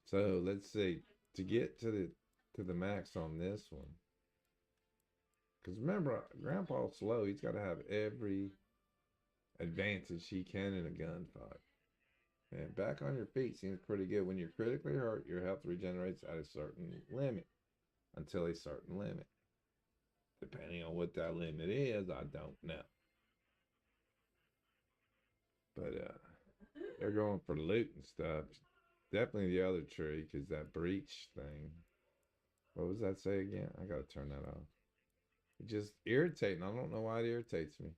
So let's see. To get to the max on this one. Because remember, Grandpa's slow. He's got to have every advantage he can in a gunfight. And back on your feet seems pretty good. When you're critically hurt, your health regenerates at a certain limit. Until a certain limit. Depending on what that limit is, I don't know. But they're going for loot and stuff. Definitely the other tree, because that breach thing. What was that say again? I gotta turn that off. It just irritating. I don't know why it irritates me.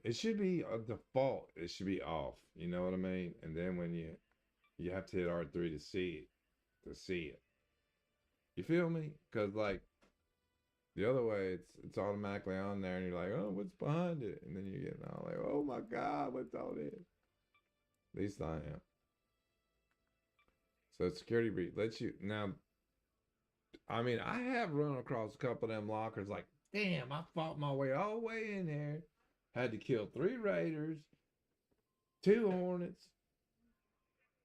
It should be a default. It should be off. You know what I mean? And then when you have to hit R3 to see it. You feel me? Because like the other way, it's automatically on there, and you're like, oh, what's behind it? And then you get all like, oh my God, what's all this? At least I am. So security breach lets you now. I mean, I have run across a couple of them lockers. Like, damn, I fought my way all the way in there. Had to kill 3 raiders, 2 hornets,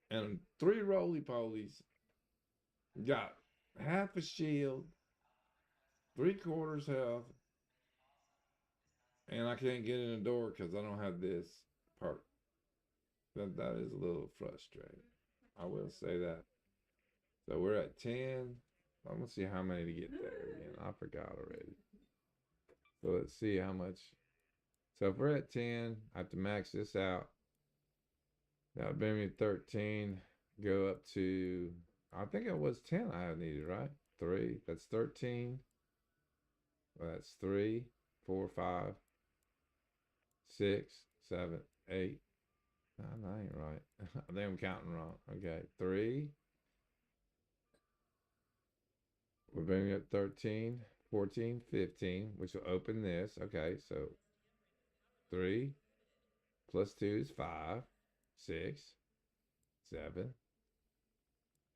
and 3 roly polies. Got half a shield, 3/4 health, and I can't get in the door because I don't have this part. That is a little frustrating. I will say that. So we're at 10. I'm gonna see how many to get there again. I forgot already. So let's see how much. So if we're at 10, I have to max this out. That'll bring me to 13. Go up to, I think it was 10 I have needed, right? 3. That's 13. Well, that's 3, 4, 5, 6, 7, 8. No, that ain't right. I think I'm counting wrong. Okay, 3. We're bringing up 13, 14, 15, which will open this. Okay, so 3 plus 2 is 5, 6, 7,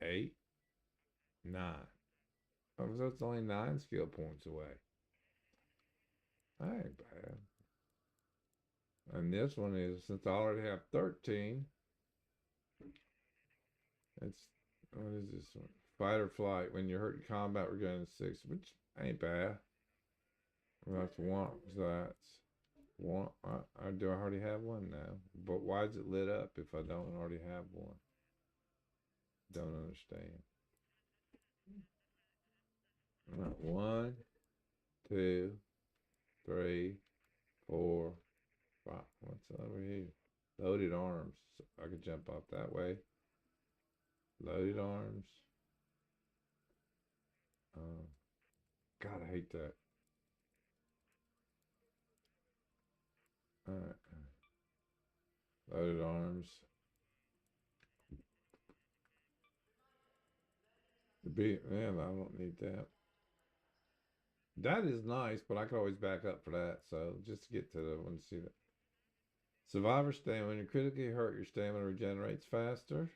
8, 9. Oh, so it's only 9 skill points away. That ain't bad. And this one is, since I already have 13, it's, what is this one? Fight or flight. When you're hurt in combat, we're going to 6, which ain't bad. Well, that's 1. So that's 1. Do I already have one now? But why is it lit up if I don't already have one? Don't understand. 1, 2, 3, 4, 5. What's over here? Loaded arms. So I could jump off that way. Loaded arms. God, I hate that. All right. Loaded arms. Man, I don't need that. That is nice, but I could always back up for that. So just to get to the one to see that. Survivor stamina. When you're critically hurt, your stamina regenerates faster.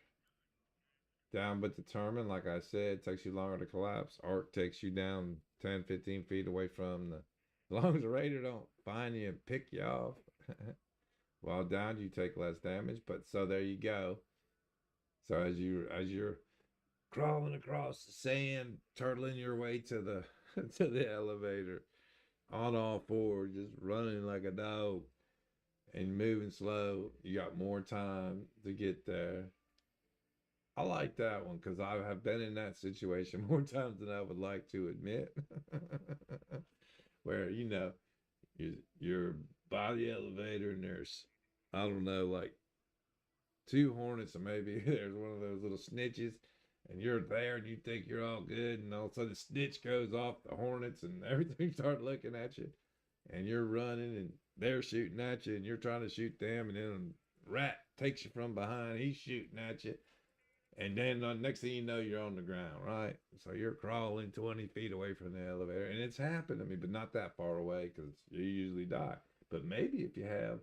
Down but determined, like I said, it takes you longer to collapse. Arc takes you down 10, 15 feet away from the. As long as the raider don't find you and pick you off. While down, you take less damage. But so there you go. So as you're crawling across the sand, turtling your way to the to the elevator, on all fours, just running like a dog and moving slow, you got more time to get there. I like that one because I have been in that situation more times than I would like to admit. Where, you're by the elevator and there's, I don't know, like 2 hornets, or maybe there's one of those little snitches, and you're there and you think you're all good, and all of a sudden the snitch goes off the hornets and everything starts looking at you, and you're running and they're shooting at you and you're trying to shoot them, and then a rat takes you from behind, he's shooting at you. And then the next thing you know, you're on the ground, right? So you're crawling 20 feet away from the elevator. And it's happened to me, but not that far away because you usually die. But maybe if you have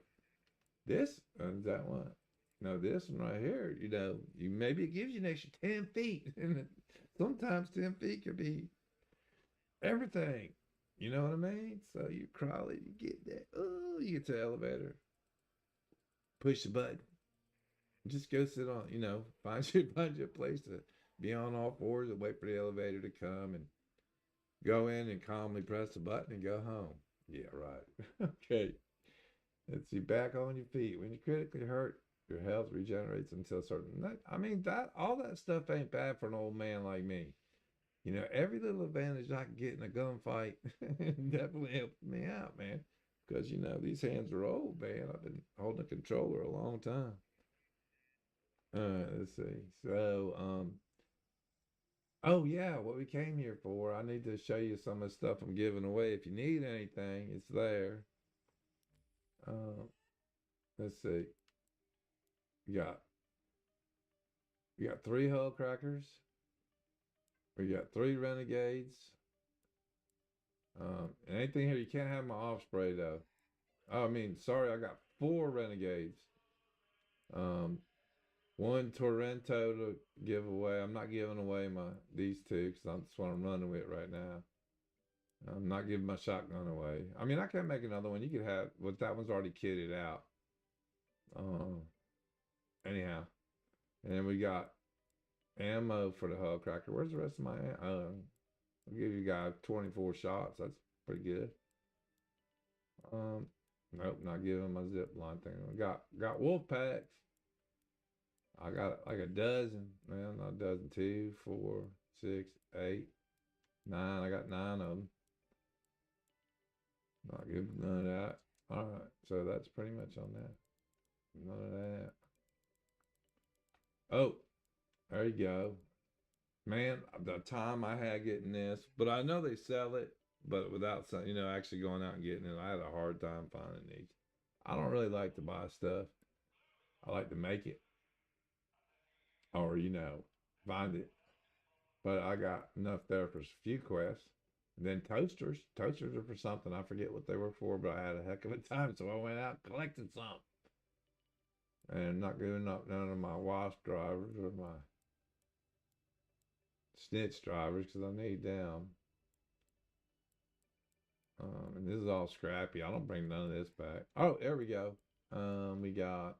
this, is that one? No, this one right here, maybe it gives you an extra 10 feet. And sometimes 10 feet could be everything. You know what I mean? So you crawl it, you get that. Oh, you get to the elevator. Push the button. Just go sit on, find you a place to be on all fours and wait for the elevator to come and go in and calmly press the button and go home. Yeah, right. Okay. Let's see, back on your feet. When you're critically hurt, your health regenerates until all that stuff ain't bad for an old man like me. Every little advantage I can get in a gunfight definitely helps me out, man. Because, these hands are old, man. I've been holding a controller a long time. Let's see. So, oh yeah, what we came here for. I need to show you some of the stuff I'm giving away. If you need anything, it's there. Let's see. You got 3 hull crackers, We got 3 renegades. And anything here, you can't have my osprey though. Oh, I mean, sorry, I got 4 renegades. 1 Torrento to give away. I'm not giving away these 2 because that's what I'm running with right now. I'm not giving my shotgun away. I mean, I can make another one. You could have, but that one's already kitted out. Anyhow, and then we got ammo for the hull cracker. Where's the rest of my ammo? I'll give you guys 24 shots. That's pretty good. Nope, not giving my zip line thing. I got wolf packs. I got like a dozen. Well, not a dozen. 2, 4, 6, 8, 9. I got 9 of them. Not giving none of that. All right, so that's pretty much on that. None of that. Oh, there you go. Man, the time I had getting this, but I know they sell it, but without some, actually going out and getting it, I had a hard time finding these. I don't really like to buy stuff. I like to make it, or find it. But I got enough there for a few quests. And then toasters. Toasters are for something. I forget what they were for, but I had a heck of a time, so I went out and collected some. And not giving up none of my wasp drivers or my snitch drivers because I need them. And this is all scrappy. I don't bring none of this back. Oh, there we go. We got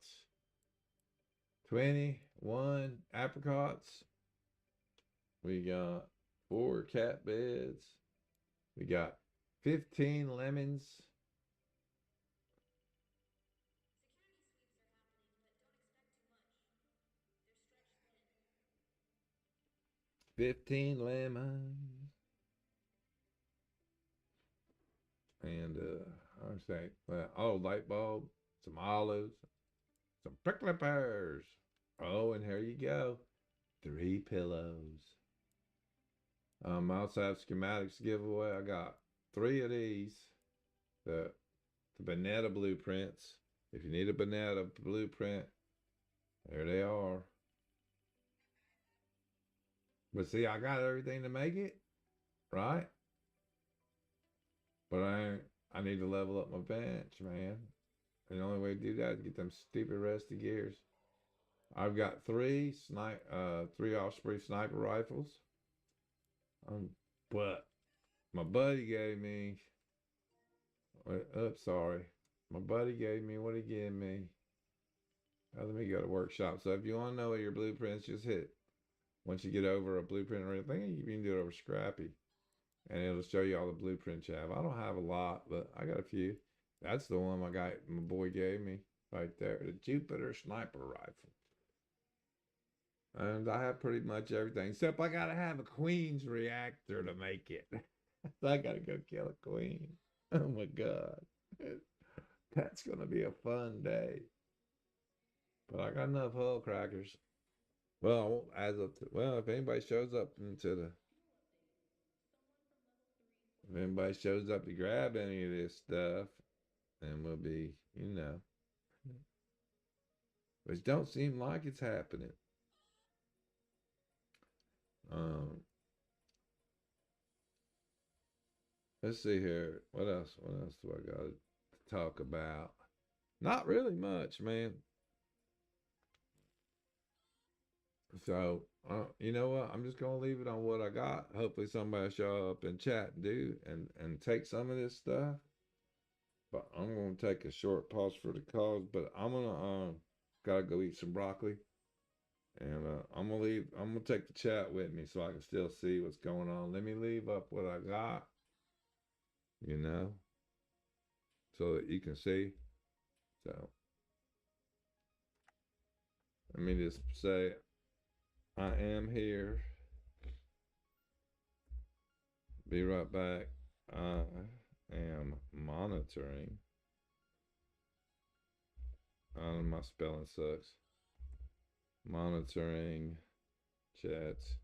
21 apricots. We got 4 cat beds. We got 15 lemons. 15 lemons. And I was saying, light bulb, some olives, some prickly pears. Oh, and here you go. 3 pillows. I also have schematics to give away. I got 3 of these. The Bonetta blueprints. If you need a Bonetta blueprint, there they are. But see, I got everything to make it, right? But I need to level up my bench, man. And the only way to do that is get them stupid rusty gears. I've got 3 Osprey sniper rifles. But my buddy gave me. Sorry. My buddy gave me what he gave me. Let me go to workshop. So if you want to know what your blueprints, just hit. Once you get over a blueprint or anything, you can do it over Scrappy. And it'll show you all the blueprints you have. I don't have a lot, but I got a few. That's the one my boy gave me right there. The Jupiter sniper rifle. And I have pretty much everything. Except I got to have a queen's reactor to make it. So I got to go kill a queen. Oh my God. That's going to be a fun day. But I got enough hull crackers. Well, if anybody shows up if anybody shows up to grab any of this stuff, then we'll be, Which don't seem like it's happening. Let's see here. What else? What else do I got to talk about? Not really much, man. So, you know what? I'm just gonna leave it on what I got. Hopefully, somebody will show up and chat and take some of this stuff. But I'm gonna take a short pause for the cause. But I'm gonna gotta go eat some broccoli, and I'm gonna take the chat with me so I can still see what's going on. Let me leave up what I got, so that you can see. So let me just say I am here. Be right back. I am monitoring. My spelling sucks. Monitoring chats.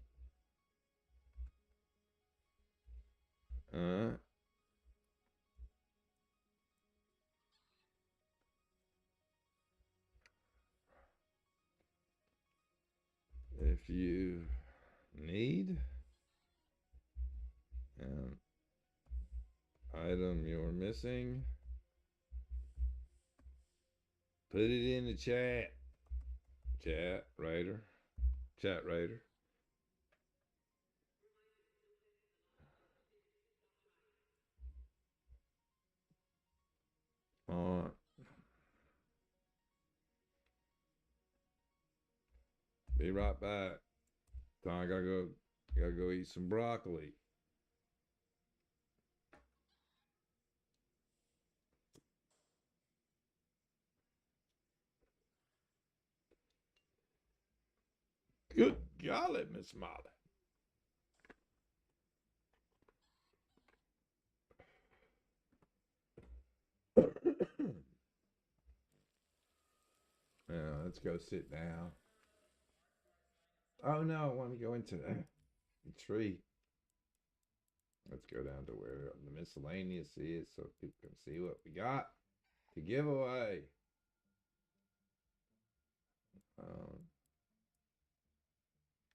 If you need missing? Put it in the chat. Chat Raider. Chat Raider. All right. Be right back. I gotta go eat some broccoli. Good golly, Miss Molly. Yeah, let's go sit down. Oh no, I want to go into the tree. Let's go down to where the miscellaneous is so people can see what we got to give away. Um,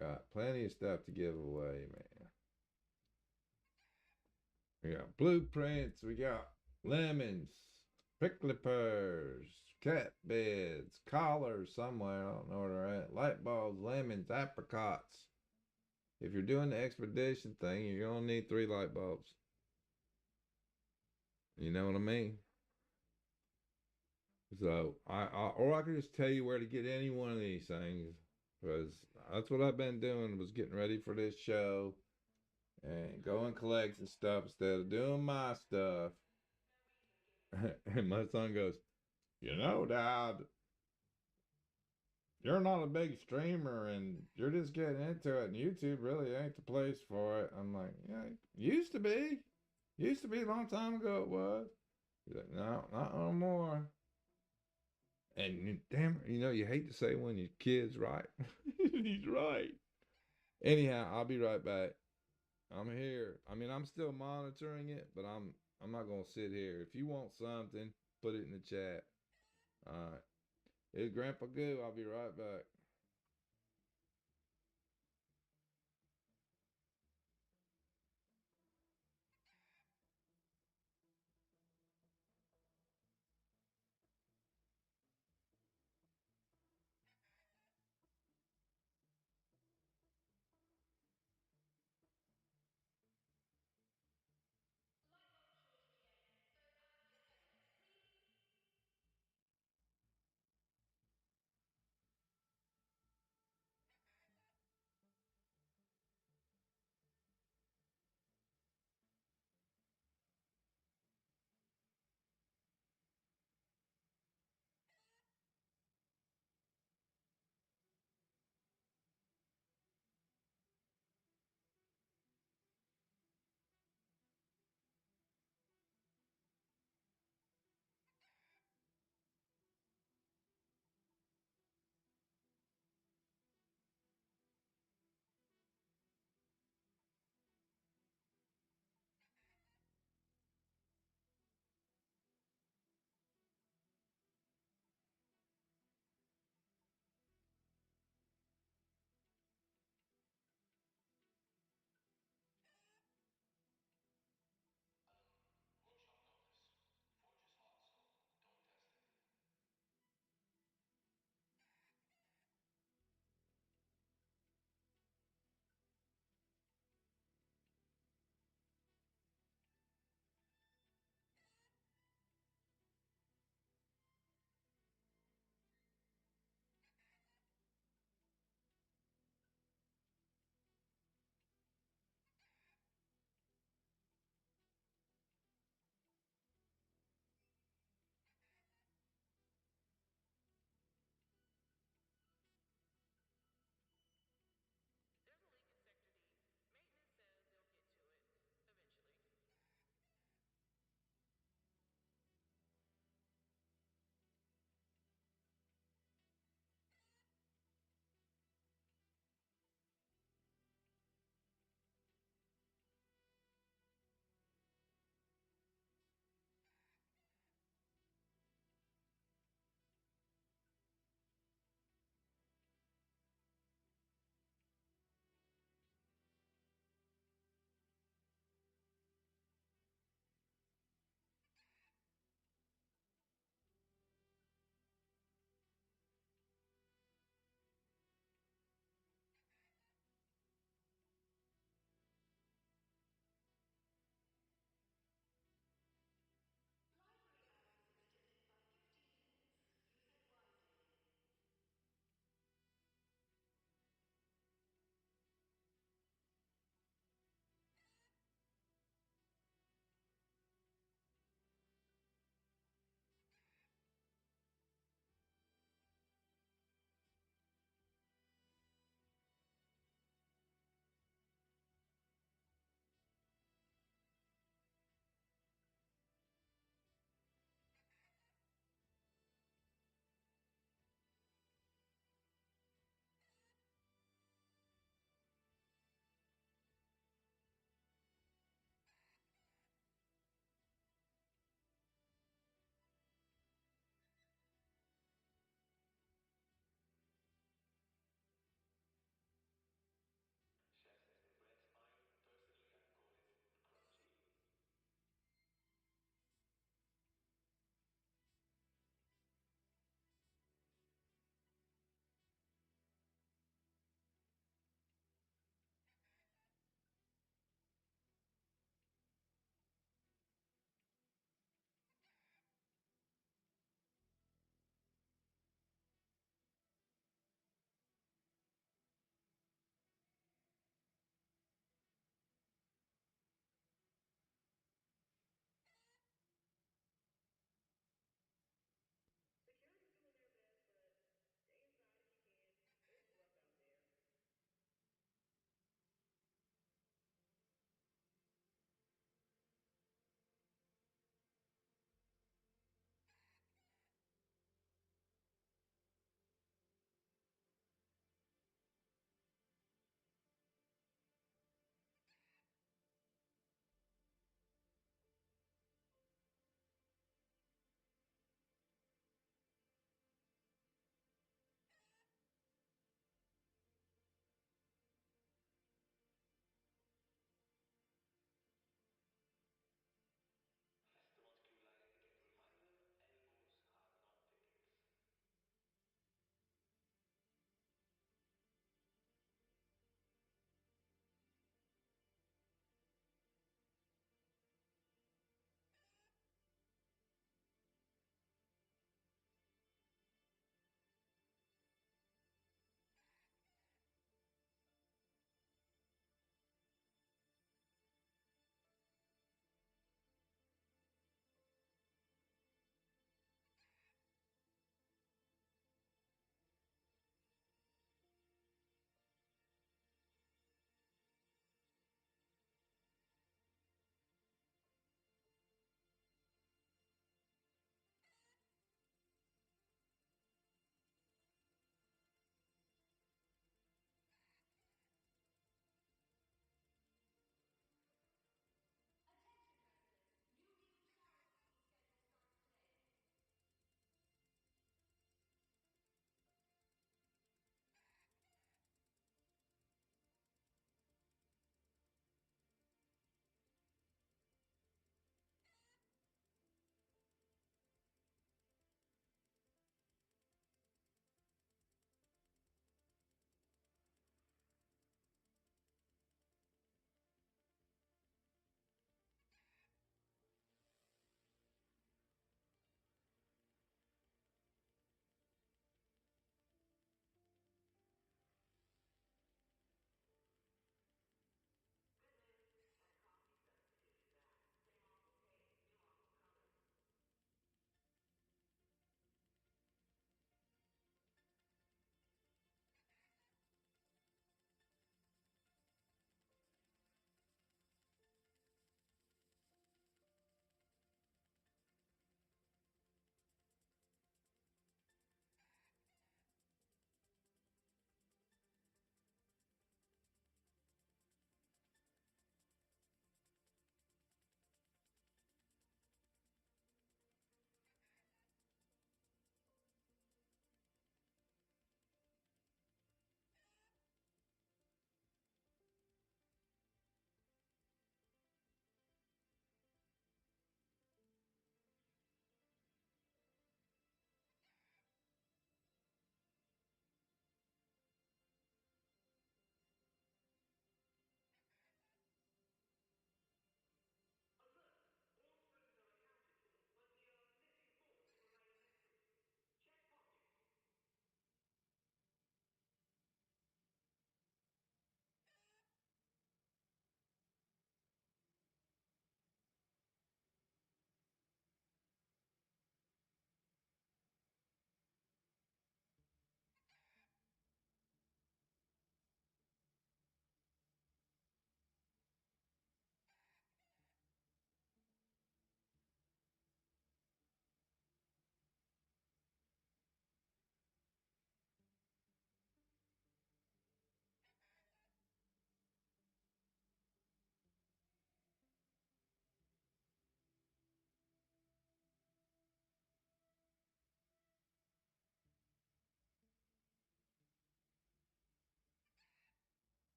got plenty of stuff to give away, man. We got blueprints, we got lemons, prickly pears, cat beds, collars somewhere, I don't know where they're at, light bulbs, lemons, apricots. If you're doing the expedition thing, you're gonna need 3 light bulbs. You know what I mean? So or I could just tell you where to get any one of these things, because that's what I've been doing, was getting ready for this show and going collecting stuff instead of doing my stuff. And my son goes, you know, Dad, you're not a big streamer and you're just getting into it, and YouTube really ain't the place for it. I'm like, yeah, used to be. Used to be a long time ago it was. He's like, no, not no more. And damn, you hate to say when your kid's right. He's right. Anyhow, I'll be right back. I'm here. I mean, I'm still monitoring it, but I'm not gonna sit here. If you want something, put it in the chat. All right. It's Grandpa Goo. I'll be right back.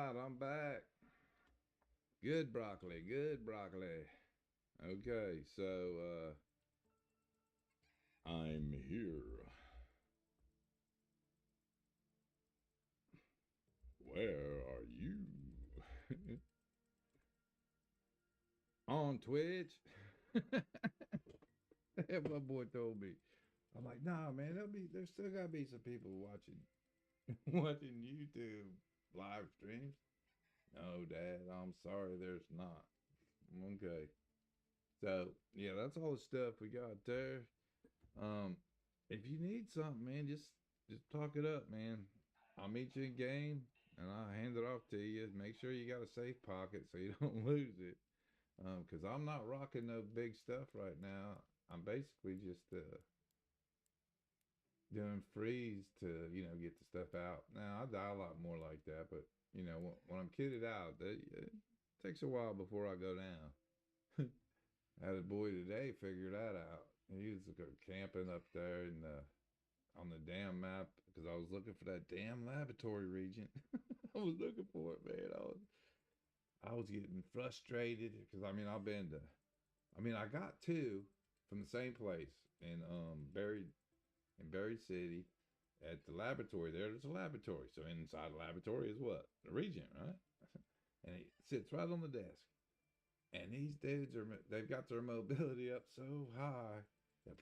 right, I'm back. Good broccoli, good broccoli. Okay, so I'm here. Where are you? On Twitch? That's my boy told me. I'm like, nah, man, there's still gotta be some people watching watching YouTube live streams. No, Dad, I'm sorry, there's not. Okay. So yeah, that's all the stuff we got there. If you need something, man, just talk it up, man. I'll meet you in game and I'll hand it off to you. Make sure you got a safe pocket so you don't lose it. Because I'm not rocking no big stuff right now. I'm basically just doing freeze to get the stuff out. Now I die a lot more like that, but when I'm kitted out, it takes a while before I go down. I had a boy today figure that out. He was camping up there on the damn map because I was looking for that damn laboratory region. I was looking for it, man. I was getting frustrated because I got two from the same place in Berry City at the laboratory. There's a laboratory, so inside the laboratory is what? The region, right? And it sits right on the desk. And these dudes they've got their mobility up so high that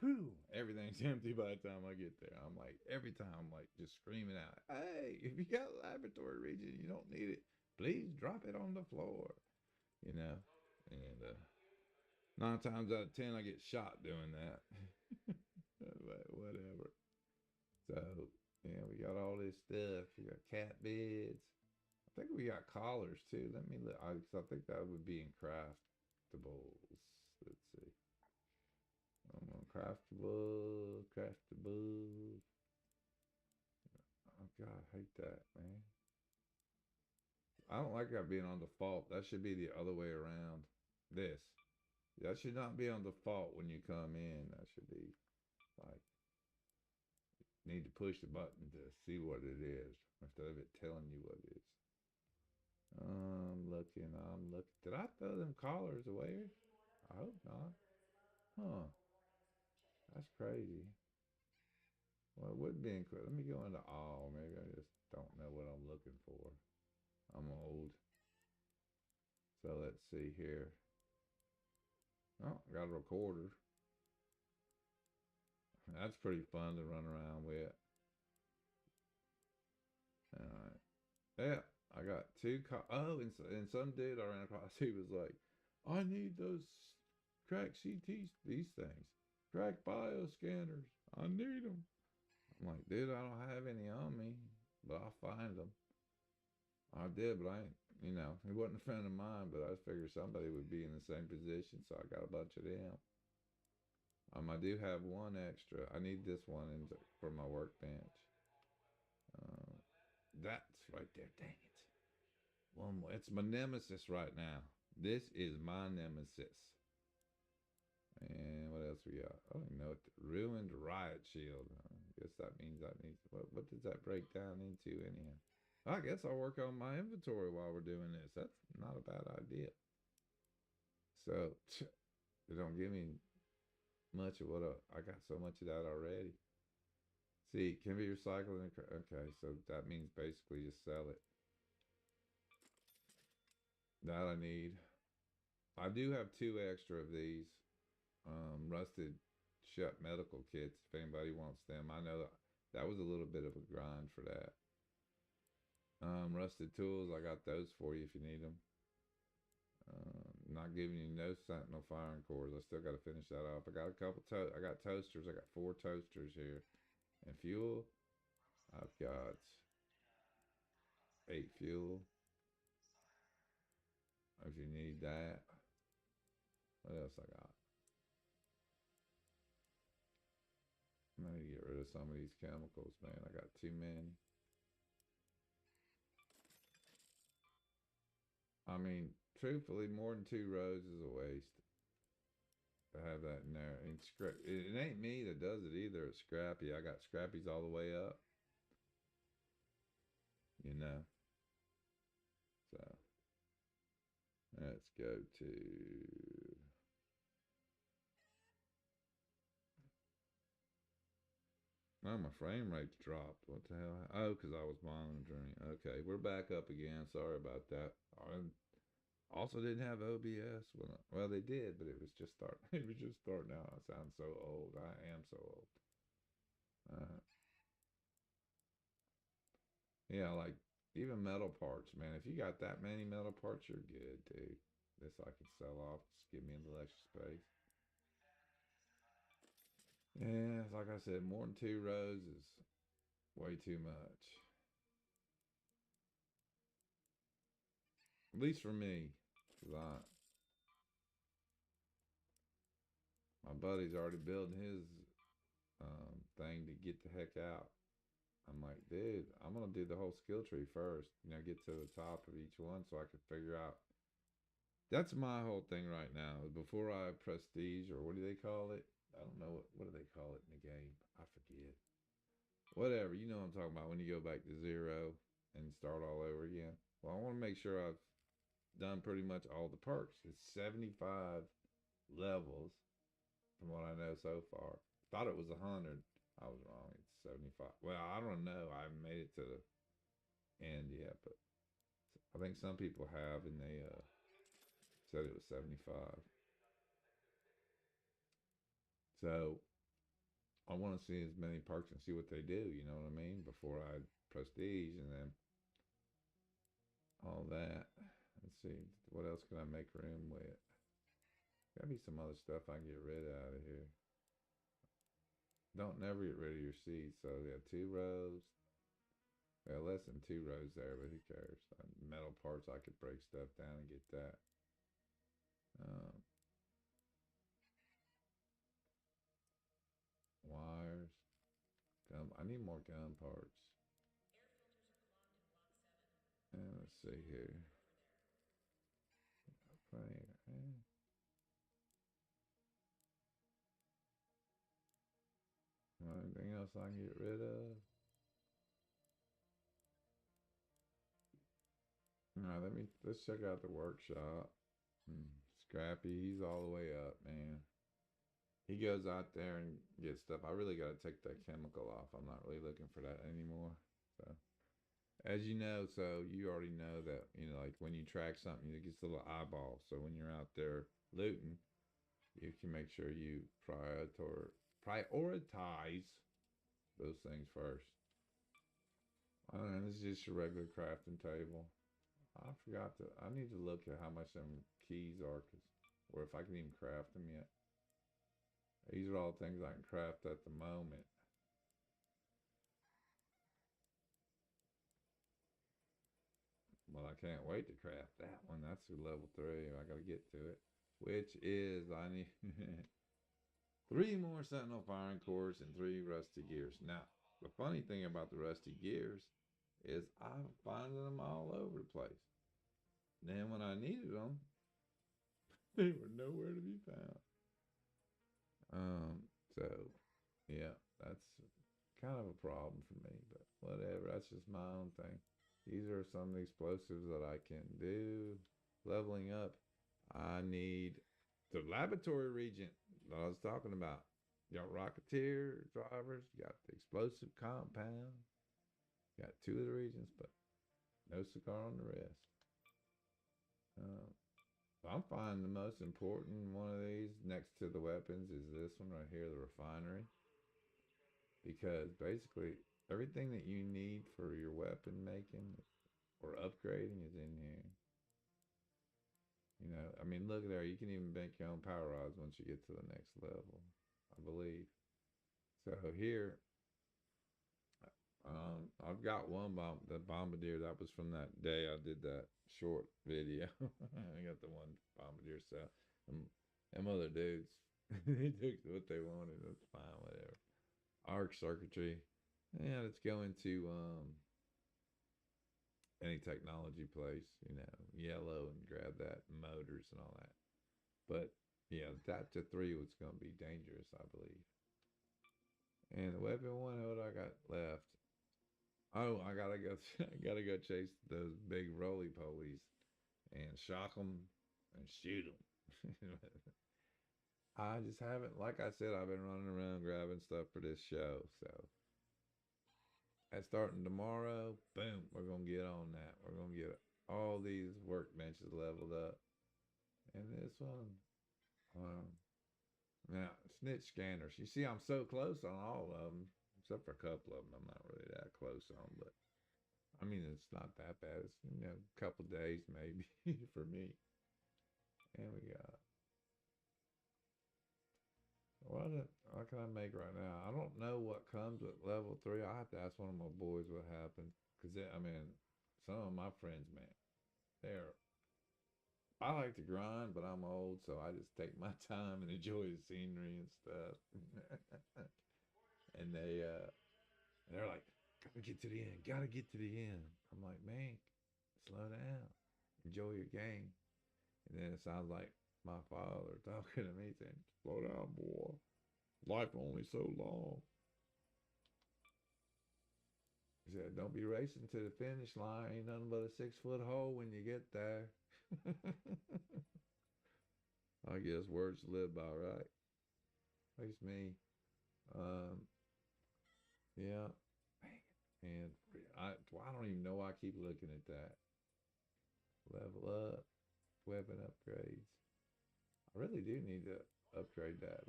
everything's empty by the time I get there. I'm like, every time I'm like just screaming out, hey, if you got a laboratory region, you don't need it, please drop it on the floor. And 9 times out of 10 I get shot doing that. But whatever. So yeah, we got all this stuff. We got cat beds. I think we got collars too. Let me look. I think that would be in craftables. Let's see. Craftable. Oh God, I hate that, man. I don't like that being on default. That should be the other way around. That should not be on default when you come in. That should be like, need to push the button to see what it is instead of it telling you what it is. I'm looking. Did I throw them collars away? I hope not. Huh. That's crazy. Well, it would be incredible. Let me go into all. Maybe I just don't know what I'm looking for. I'm old. So let's see here. Oh, got a recorder. That's pretty fun to run around with. Alright. Yeah, I got two. And some dude I ran across, he was like, I need those crack CT, these things. Crack bio scanners. I need them. I'm like, dude, I don't have any on me, but I'll find them. I did, but I ain't, he wasn't a friend of mine, but I figured somebody would be in the same position, so I got a bunch of them. I do have one extra. I need this one for my workbench. That's right there. Dang it. One more. It's my nemesis right now. This is my nemesis. And what else we got? I don't even know what ruined riot shield. I guess that means what does that break down into anyhow? I guess I'll work on my inventory while we're doing this. That's not a bad idea. So it don't give me much of what I got so much of that already. See, can be recycled. Okay, so that means basically just sell it. That I need. I do have 2 extra of these rusted shut medical kits if anybody wants them. I know that was a little bit of a grind for that. Rusted tools, I got those for you if you need them. Not giving you no sentinel firing cores. I still got to finish that off. I got a couple I got toasters. I got 4 toasters here. And fuel, I've got 8 fuel. If you need that. What else I got? I'm gonna get rid of some of these chemicals, man. I got too many. I mean, truthfully, more than 2 rows is a waste to have that in there. And it ain't me that does it either. It's Scrappy. I got Scrappy's all the way up. let's go to. Oh, my frame rate's dropped. What the hell? Oh, because I was monitoring. Okay, we're back up again. Sorry about that. I also didn't have OBS. Well, they did, but it was just starting. It was just starting out. I sound so old. I am so old. Yeah, like even metal parts, man. If you got that many metal parts, you're good, dude. This I can sell off. Just give me a little extra space. Yeah, like I said, more than 2 rows is way too much. At least for me, because my buddy's already building his thing to get the heck out. I'm like, dude, I'm gonna do the whole skill tree first. Get to the top of each one so I can figure out. That's my whole thing right now. Before I prestige, or what do they call it? I don't know what do they call it in the game. I forget. Whatever, you know what I'm talking about when you go back to 0 and start all over again. Well, I want to make sure I've done pretty much all the perks. It's 75 levels from what I know so far. Thought it was 100. I was wrong. It's 75. Well, I don't know. I haven't made it to the end yet, but I think some people have, and they said it was 75. So I want to see as many perks and see what they do, you know what I mean, before I prestige and then all that. Let's see, what else can I make room with? Gotta be some other stuff I can get rid of out of here. Don't never get rid of your seeds. So yeah, 2 rows. Well, less than 2 rows there, but who cares? Metal parts, I could break stuff down and get that. Wires. Gum. I need more gun parts. And let's see here. Anything else I can get rid of? All right, let's check out the workshop. Scrappy, he's all the way up, man. He goes out there and gets stuff. I really got to take that chemical off. I'm not really looking for that anymore. So, as you know, so you already know that, like when you track something, it gets a little eyeball. So when you're out there looting, you can make sure you prioritize those things first. This is just your regular crafting table. I need to look at how much them keys are, or if I can even craft them yet. These are all things I can craft at the moment. Well, I can't wait to craft that one. That's through level 3. I got to get to it. Which is, I need 3 more Sentinel firing cores and 3 rusty gears. Now, the funny thing about the rusty gears is I'm finding them all over the place. Then when I needed them, they were nowhere to be found. So yeah, that's kind of a problem for me, but whatever. That's just my own thing. These are some of the explosives that I can do. Leveling up, I need the laboratory region that I was talking about. You got Rocketeer drivers, you got the explosive compound, you got 2 of the regions, but no cigar on the rest. I'm finding the most important one of these next to the weapons is this one right here, the refinery. Because basically everything that you need for your weapon making or upgrading is in here. I mean, look there. You can even make your own power rods once you get to the next level, I believe. So here, I've got one the bombardier. That was from that day I did that short video. I got the one bombardier cell. Them other dudes, they took what they wanted. That's fine, whatever. Arc circuitry. Yeah, let's go into any technology place, yellow, and grab that, motors and all that. But yeah, that to 3 was going to be dangerous, I believe. And the weapon one, what I got left? Oh, I gotta go chase those big roly polies and shock them and shoot them. I just haven't, like I said, I've been running around grabbing stuff for this show. So that's starting tomorrow. Boom, we're gonna get on that. We're gonna get all these workbenches leveled up, and this one. Um, Now, snitch scanners. You see, I'm so close on all of them, except for a couple of them. I'm not really that close on, but I mean, it's not that bad. It's, a couple days maybe for me. And we got, what can I make right now? I don't know what comes with level 3. I have to ask one of my boys what happened. Because, some of my friends, man, they're, I like to grind, but I'm old, so I just take my time and enjoy the scenery and stuff. And they're like, gotta get to the end, gotta get to the end. I'm like, man, slow down, enjoy your game. And then it sounds like my father talking to me saying, slow down, boy. Life only so long. He said, don't be racing to the finish line. Ain't nothing but a 6-foot hole when you get there. I guess words to live by, right? At least me. Yeah. And I don't even know why I keep looking at that. Level up, weapon upgrades. I really do need to upgrade that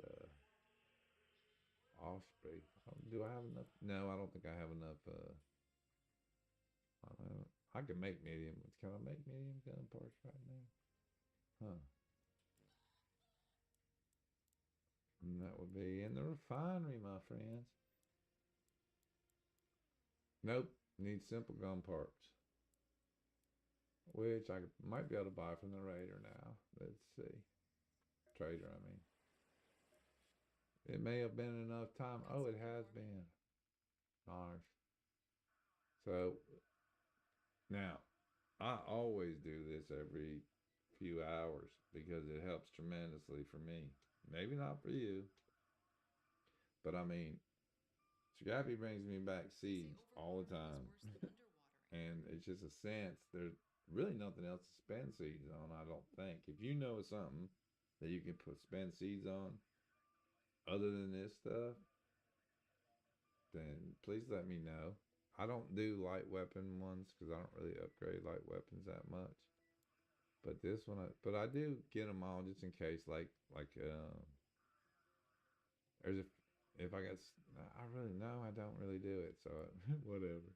offspring. Do I have enough? No, I don't think I have enough. I don't know. I can make medium. Can I make medium gun parts right now? Huh. And that would be in the refinery, my friends. Nope. Need simple gun parts. Which I might be able to buy from the Raider now. Let's see. Trader, I mean. It may have been enough time. Oh, it has been. Nice. So, now, I always do this every few hours because it helps tremendously for me. Maybe not for you. But I mean, Scrappy brings me back seeds all the time. And it's just a sense. There's really nothing else to spend seeds on, I don't think. If you know of something that you can spend seeds on other than this stuff, then please let me know. I don't do light weapon ones because I don't really upgrade light weapons that much. But this one, but I do get them all just in case. There's if I got, I really know I don't really do it, so whatever.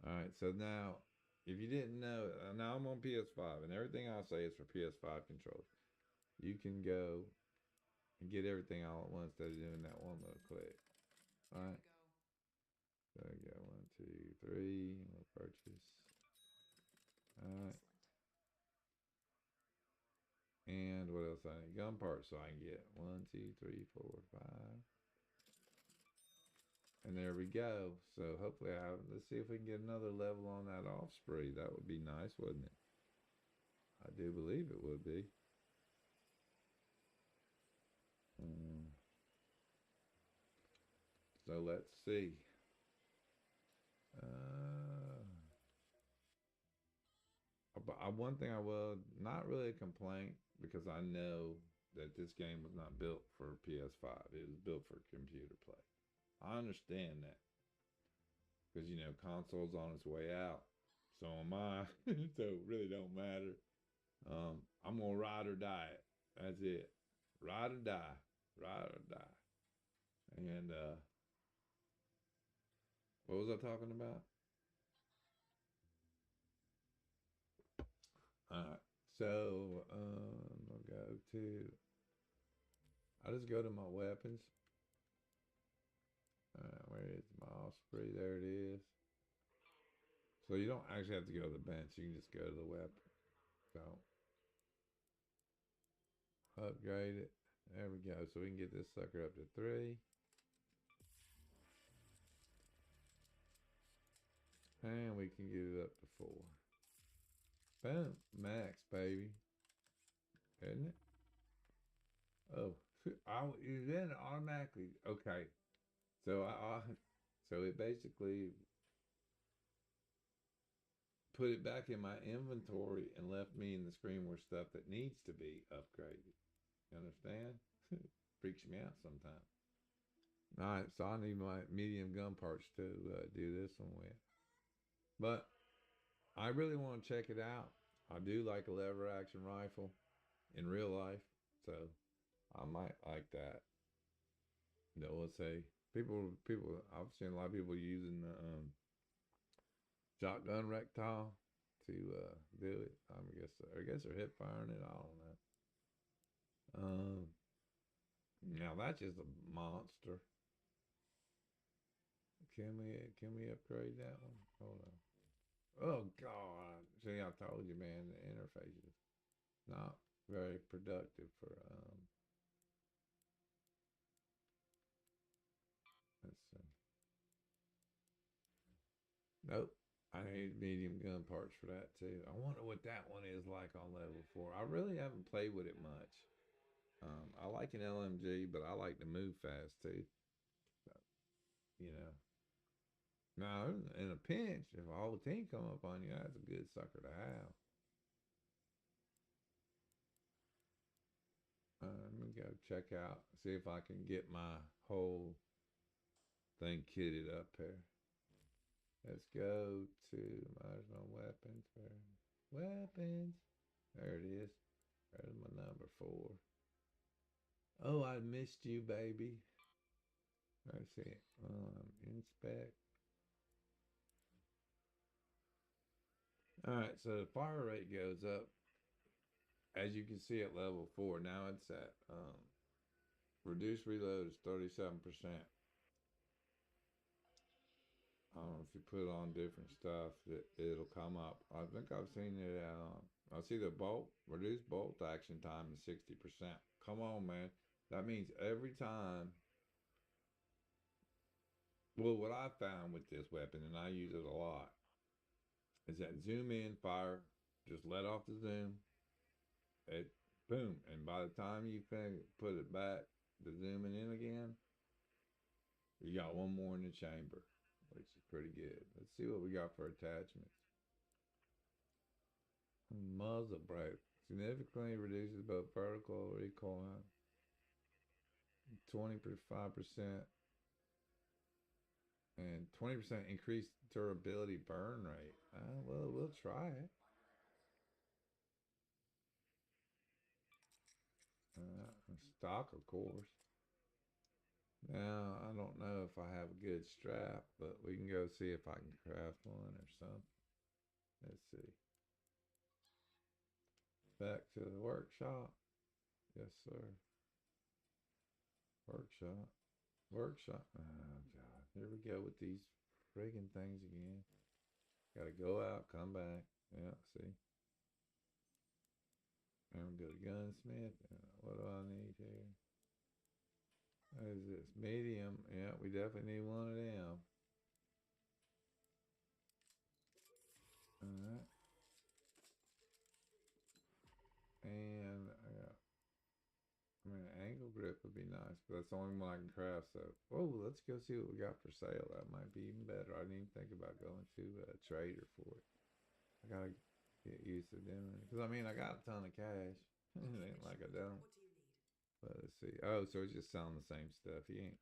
All right, so now if you didn't know, now I'm on PS5, and everything I say is for PS5 controllers. You can go and get everything all at once instead of doing that one little click. All right. So I got 1, 2, 3. We'll purchase. All right. And what else I need? Gun parts, so I can get 1, 2, 3, 4, 5. And there we go. So hopefully let's see if we can get another level on that offspring. That would be nice, wouldn't it? I do believe it would be. So let's see. One thing I will, not really a complaint, because I know that this game was not built for PS5. It was built for computer play. I understand that. Because, console's on its way out. So am I. So it really don't matter. I'm going to ride or die it. That's it. Ride or die. Ride or die. And, what was I talking about? Alright. So, I'll just go to my weapons. Where is my osprey? There it is. So you don't actually have to go to the bench. You can just go to the weapon. So, upgrade it. There we go. So we can get this sucker up to 3. And we can get it up to 4. Boom. Max, baby. Isn't it? Oh, then automatically. Okay. So so it basically put it back in my inventory and left me in the screen where stuff that needs to be upgraded. You understand? Freaks me out sometimes. All right, so I need my medium gun parts to do this one with. But I really want to check it out. I do like a lever action rifle in real life, so I might like that. You know, let's say people. I've seen a lot of people using the shotgun rectile to do it. I guess they're hip firing it. I don't know. Now that's just a monster. Can we upgrade that one? Hold on. Oh God! See, I told you, man. The interface is not very productive for Let's see. Nope. I need medium gun parts for that too. I wonder what that one is like on level 4. I really haven't played with it much. I like an LMG, but I like to move fast too. So, you know. Now, in a pinch, if a whole team come up on you, that's a good sucker to have. Let me go check out, see if I can get my whole thing kitted up here. Let's go to marginal weapons. Weapons. There it is. There's my number 4. Oh, I missed you, baby. Let's see. Inspect. Alright, so the fire rate goes up. As you can see at level 4. Now it's at reduced reload is 37%. I don't know if you put on different stuff, it'll come up. I think I've seen it I see the reduced bolt action time is 60%. Come on, man. That means every time. Well, what I found with this weapon, and I use it a lot, is that zoom in, fire, just let off the zoom, it boom, and by the time you put it back, the zooming in again, you got one more in the chamber, which is pretty good. Let's see what we got for attachments. Muzzle brake significantly reduces both vertical recoil, 25%, and 20% increased durability burn rate. Well, we'll try it. Stock, of course. Now, I don't know if I have a good strap, but we can go see if I can craft one or something. Let's see. Back to the workshop. Yes, sir. Workshop. Workshop. Oh, God. Here we go with these friggin' things again. Gotta go out, come back. Yeah, see. And we go to gunsmith. What do I need here? What is this? Medium. Yeah, we definitely need one of them. Alright. And I mean, an angle grip would be nice, but that's the only one I can craft. So, oh, let's go see what we got for sale. That might be even better. I didn't even think about going to a trader for it. I gotta get used to doing it. Because, I mean, I got a ton of cash. It ain't like I don't. But let's see. Oh, so he's just selling the same stuff. He ain't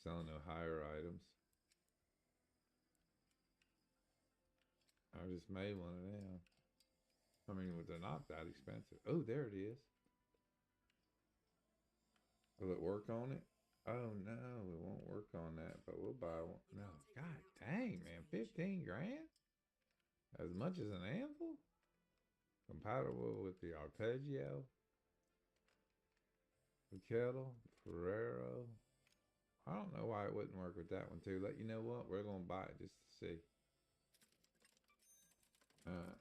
selling no higher items. I just made one of them. I mean, they're not that expensive. Oh, there it is. Will it work on it? Oh, no, it won't work on that, but we'll buy one. No, God dang, man. 15 grand? As much as an anvil? Compatible with the arpeggio? The kettle? Ferrero? I don't know why it wouldn't work with that one, too. Let you know what? We're going to buy it just to see. Alright.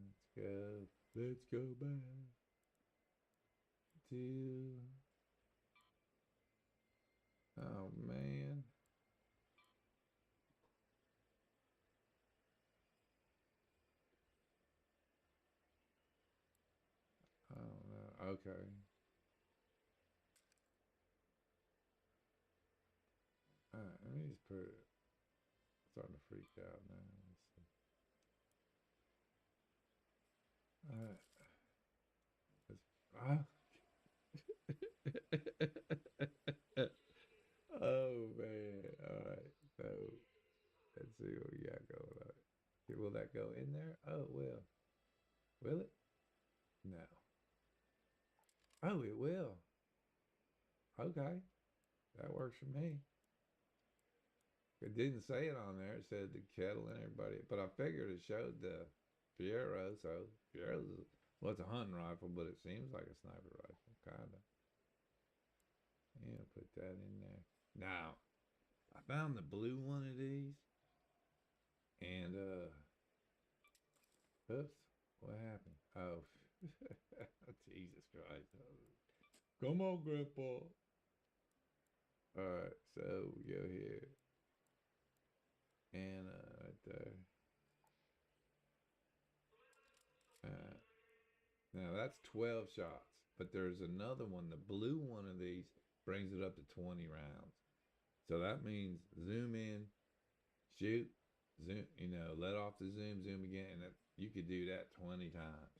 Let's go. Let's go back to... Oh, man. I don't know. Okay. Alright, let me just put it. Starting to freak out now. Let's see. that go? Will that go in there? Oh, it will. Will it? No. Oh, it will. Okay. That works for me. It didn't say it on there. It said the kettle and everybody. But I figured it showed the Fiero. So Fiero's, well, it's a hunting rifle, but it seems like a sniper rifle. Kind of. Yeah, put that in there. Now, I found the blue one of these. And, oops. What happened? Oh, Jesus Christ. Come on, Grandpa. Alright, so we go here. And right there. Now that's 12 shots. But there's another one. The blue one of these brings it up to 20 rounds. So that means zoom in, shoot, zoom, let off the zoom again. And you could do that 20 times.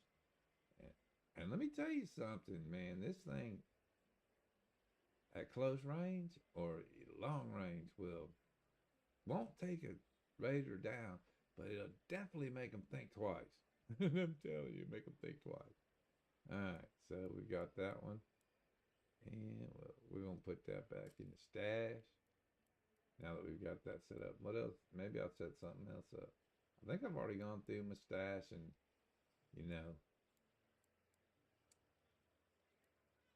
And let me tell you something, man. This thing at close range or long range won't take a raider down, but it'll definitely make them think twice. I'm telling you, make them think twice. All right, so we got that one, and we're gonna put that back in the stash. Now that we've got that set up, what else? Maybe I'll set something else up. I think I've already gone through my stash and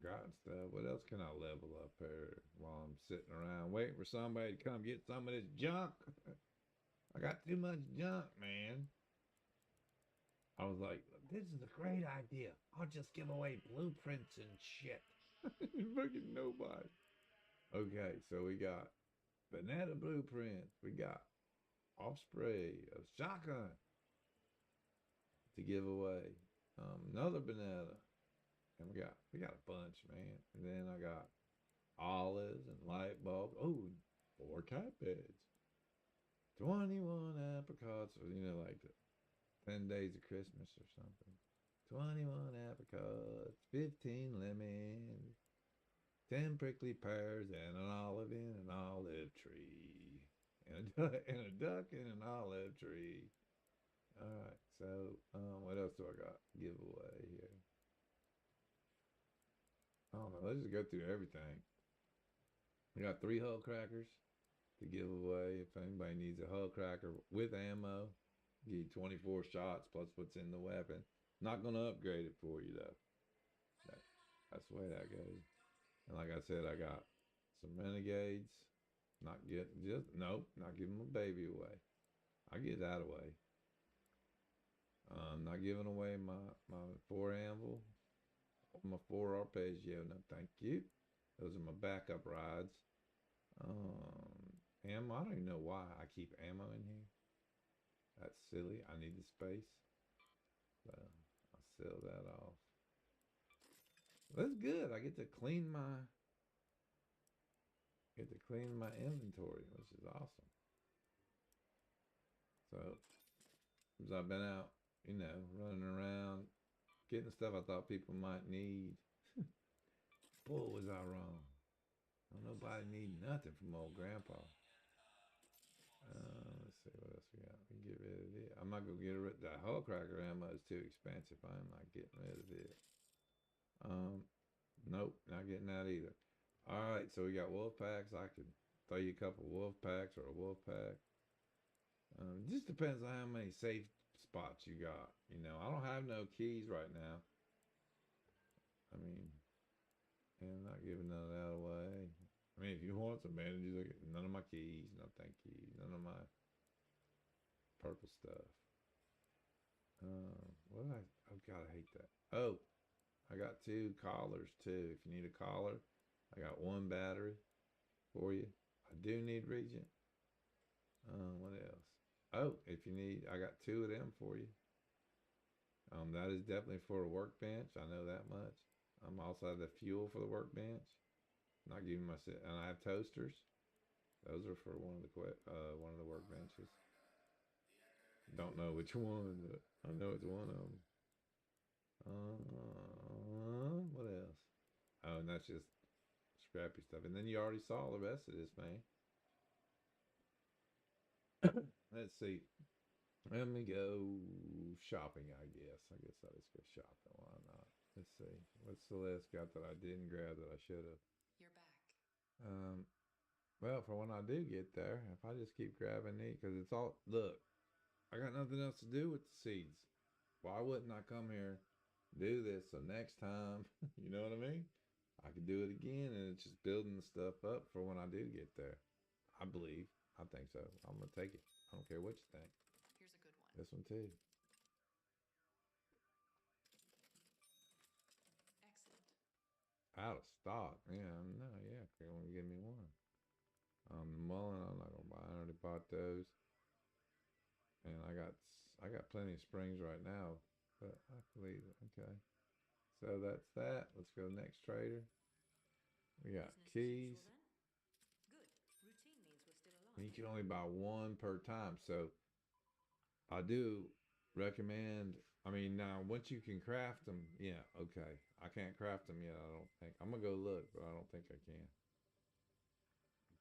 got stuff. What else can I level up here while I'm sitting around waiting for somebody to come get some of this junk? I got too much junk, man. I was like, this is a great idea. I'll just give away blueprints and shit. Fucking nobody. Okay, so we got banana blueprints. We got Osprey, a shotgun to give away. Another banana. And we got a bunch, man. And then I got olives and light bulbs. Oh, 4 cat beds. 21 apricots, like the 10 days of Christmas or something. 21 apricots, 15 lemons, 10 prickly pears, and an olive in an olive tree. And a duck in an olive tree. Alright, so what else do I got? Giveaway here. I don't know, let's just go through everything. We got 3 hull crackers to give away. If anybody needs a hull cracker with ammo, give you 24 shots plus what's in the weapon. Not gonna upgrade it for you though. That's the way that goes. And like I said, I got some renegades. Not giving my baby away. I give that away. Not giving away my 4 anvil, my 4 arpeggio. No, thank you. Those are my backup rides. Ammo. I don't even know why I keep ammo in here. That's silly. I need the space. So I'll sell that off. That's good. I get to clean my inventory, which is awesome. So as I've been out, running around, getting stuff I thought people might need. Boy, was I wrong. Don't nobody need nothing from old Grandpa. Let's see what else we got. We can get rid of it. I'm not gonna get rid of that hull cracker ammo. Is too expensive. I'm not getting rid of it. Nope, not getting that either. All right, so we got wolf packs. I could throw you a couple wolf packs or a wolf pack. Just depends on how many safe spots you got. I don't have no keys right now. I mean, and I'm not giving none of that away. I mean, if you want some bandages, none of my keys, no thank you, none of my purple stuff. Oh God, I hate that. Oh, I got 2 collars too. If you need a collar, I got 1 battery for you. I do need Regent. What else? Oh, if you need, I got 2 of them for you. That is definitely for a workbench. I know that much. I'm also have the fuel for the workbench. Not giving and I have toasters. Those are for one of the workbenches. Don't know which one, but I know it's one of them. What else? Oh, and that's just scrappy stuff. And then you already saw the rest of this, man. Let's see. Let me go shopping, I guess. I'll just go shopping. Why not? Let's see. What's the list got that I didn't grab that I should have?
You're back.
Well, for when I do get there, if I just keep grabbing these, because it's all, look, I got nothing else to do with the seeds. Why wouldn't I come here, do this, so next time, you know what I mean? I could do it again, and it's just building the stuff up for when I do get there. I believe. I think so. I'm going to take it. I don't care what you think.
Here's a good one.
This one too.
Excellent.
Out of stock. Yeah, no, yeah. They only give me one. The mullen, I'm not gonna buy. I already bought those. And I got plenty of springs right now, but I can leave it. Okay. So that's that. Let's go next trader. We got
Business as
keys.
usual then? Good. Routine means we're still alive.
And you can only buy one per time. So I do recommend, I mean, now once you can craft them, yeah, okay. I can't craft them yet, I don't think. I'm gonna go look, but I don't think I can.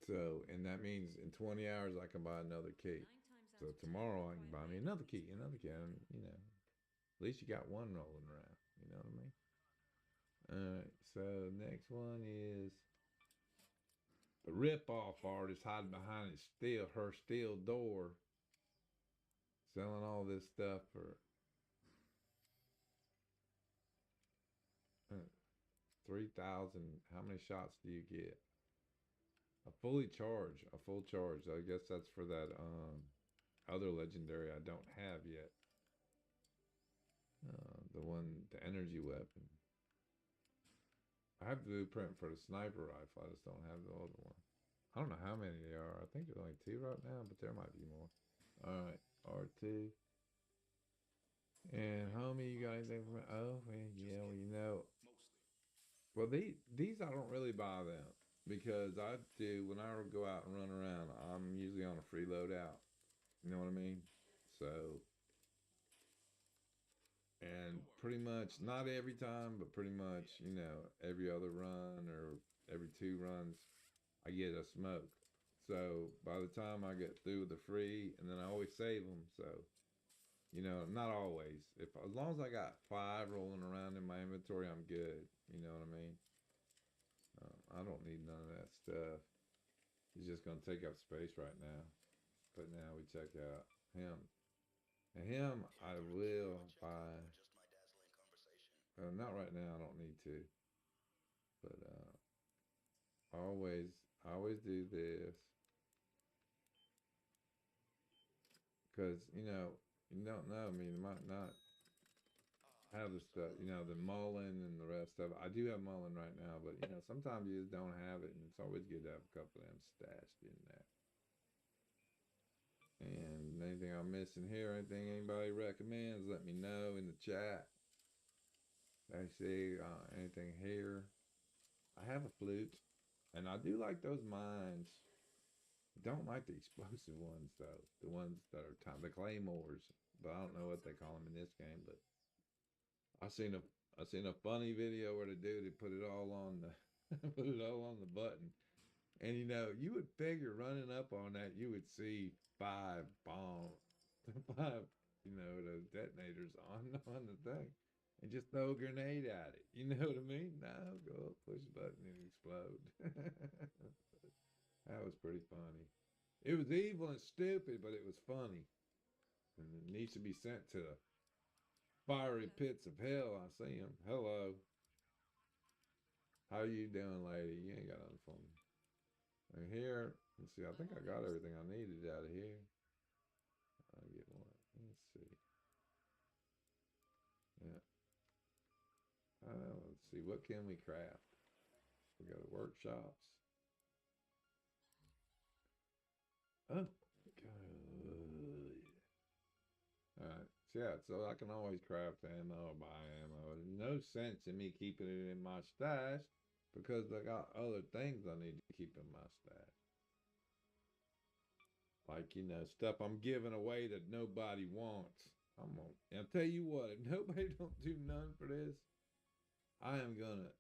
So, and that means in 20 hours I can buy another key.
9 times out
So
of 10,
tomorrow I
you're
can
quite
buy me
right.
another key, and, you know, at least you got one rolling around. You know what I mean? Alright, so next one is the rip-off artist hiding behind her steel door, selling all this stuff for 3,000. How many shots do you get? A full charge. I guess that's for that other legendary I don't have yet. The energy weapon. I have the blueprint for the sniper rifle. I just don't have the other one. I don't know how many there are. I think there's only 2 right now, but there might be more. Alright, R2. And homie, you got anything from it? Oh, yeah, well, you know. Well, these I don't really buy them. Because I do, when I go out and run around, I'm usually on a free loadout. You know what I mean? So, and pretty much, not every time, but pretty much, you know, every other run or every 2 runs, I get a smoke. So, by the time I get through with the free, and then I always save them, so, you know, not always. As long as I got 5 rolling around in my inventory, I'm good. You know what I mean? I don't need none of that stuff. He's just going to take up space right now. But now we check out him. And him, I will buy. Not right now, I don't need to. But I always do this. Because, you know, you don't know. I mean, it might not have the stuff, you know, the mullen and the rest of it. I do have mullen right now, but, you know, sometimes you just don't have it, and it's always good to have a couple of them stashed in there. And anything I'm missing here, anything anybody recommends, let me know in the chat. I see anything here. I have a flute, and I do like those mines. I don't like the explosive ones, though. The ones that are the claymores, but I don't know what they call them in this game, but I seen a funny video where the dude had put it all on the button, and you know you would figure running up on that you would see 5 bombs, 5 those detonators on the thing, and just throw a grenade at it. You know what I mean? No, go up, push the button, and explode. That was pretty funny. It was evil and stupid, but it was funny, and it needs to be sent to the fiery pits of hell. I see him. Hello. How you doing, lady? You ain't got nothing for me. And here, let's see. I think I got everything I needed out of here. I'll get one. Let's see. Yeah. Let's see. What can we craft? We got workshops. Oh, good. Alright, so yeah, so I can always craft ammo or buy ammo. There's no sense in me keeping it in my stash because I got other things I need to keep in my stash. Like, you know, stuff I'm giving away that nobody wants. I'll tell you what, if nobody don't do none for this, I am gonna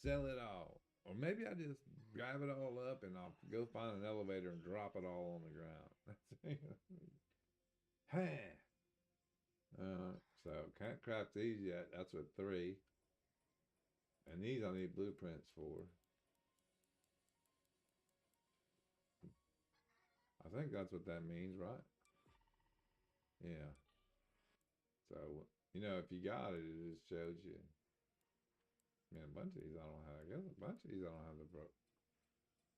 sell it all. Or maybe I just grab it all up and I'll go find an elevator and drop it all on the ground. Hey. So can't craft these yet. That's with 3. And these I need blueprints for. I think that's what that means, right? Yeah. So, if you got it, it just shows you. Man, a bunch of these I don't have. I guess a bunch of these I don't have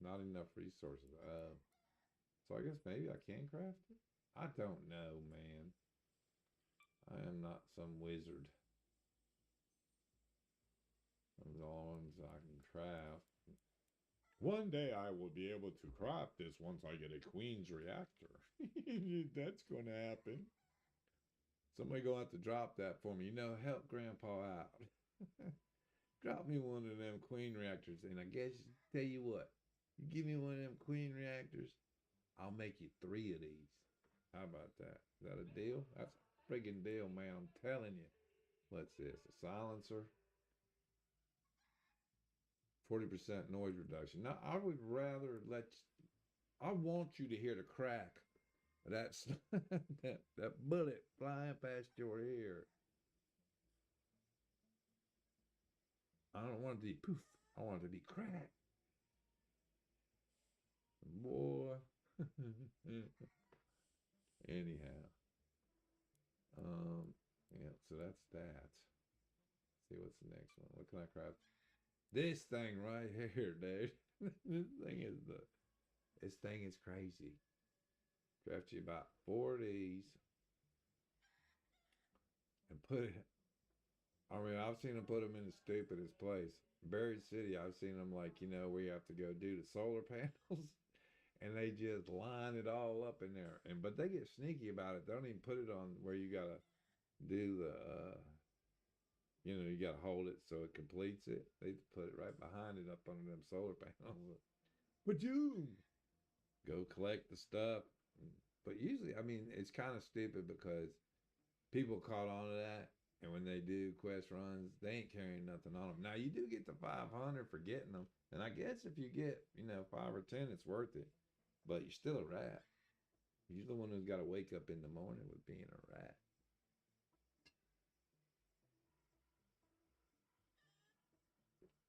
not enough resources. So I guess maybe I can craft it? I don't know, man. I am not some wizard. As long as I can craft. One day I will be able to craft this once I get a queen's reactor. That's going to happen. Somebody gonna have to drop that for me. Help Grandpa out. Drop me one of them queen reactors, and I guess tell you what, you give me one of them queen reactors, I'll make you 3 of these. How about that? Is that a deal? That's a friggin' deal, man. I'm telling you. What's this? A silencer? 40% noise reduction. Now, I would rather I want you to hear the crack of that bullet flying past your ear. I don't want it to be poof. I want it to be crack. Boy. Anyhow. Yeah, so that's that. Let's see what's the next one. What can I craft? This thing right here, dude. This thing is crazy. Craft you about 4 of these and put it. I mean, I've seen them put them in the stupidest place. Buried City, I've seen them where you have to go do the solar panels, and they just line it all up in there. But they get sneaky about it. They don't even put it on where you gotta do the, you gotta hold it so it completes it. They just put it right behind it up under them solar panels. But you go collect the stuff. But usually, I mean, it's kind of stupid because people caught on to that. And when they do quest runs, they ain't carrying nothing on them. Now, you do get the 500 for getting them. And I guess if you get, 5 or 10, it's worth it. But you're still a rat. You're the one who's got to wake up in the morning with being a rat.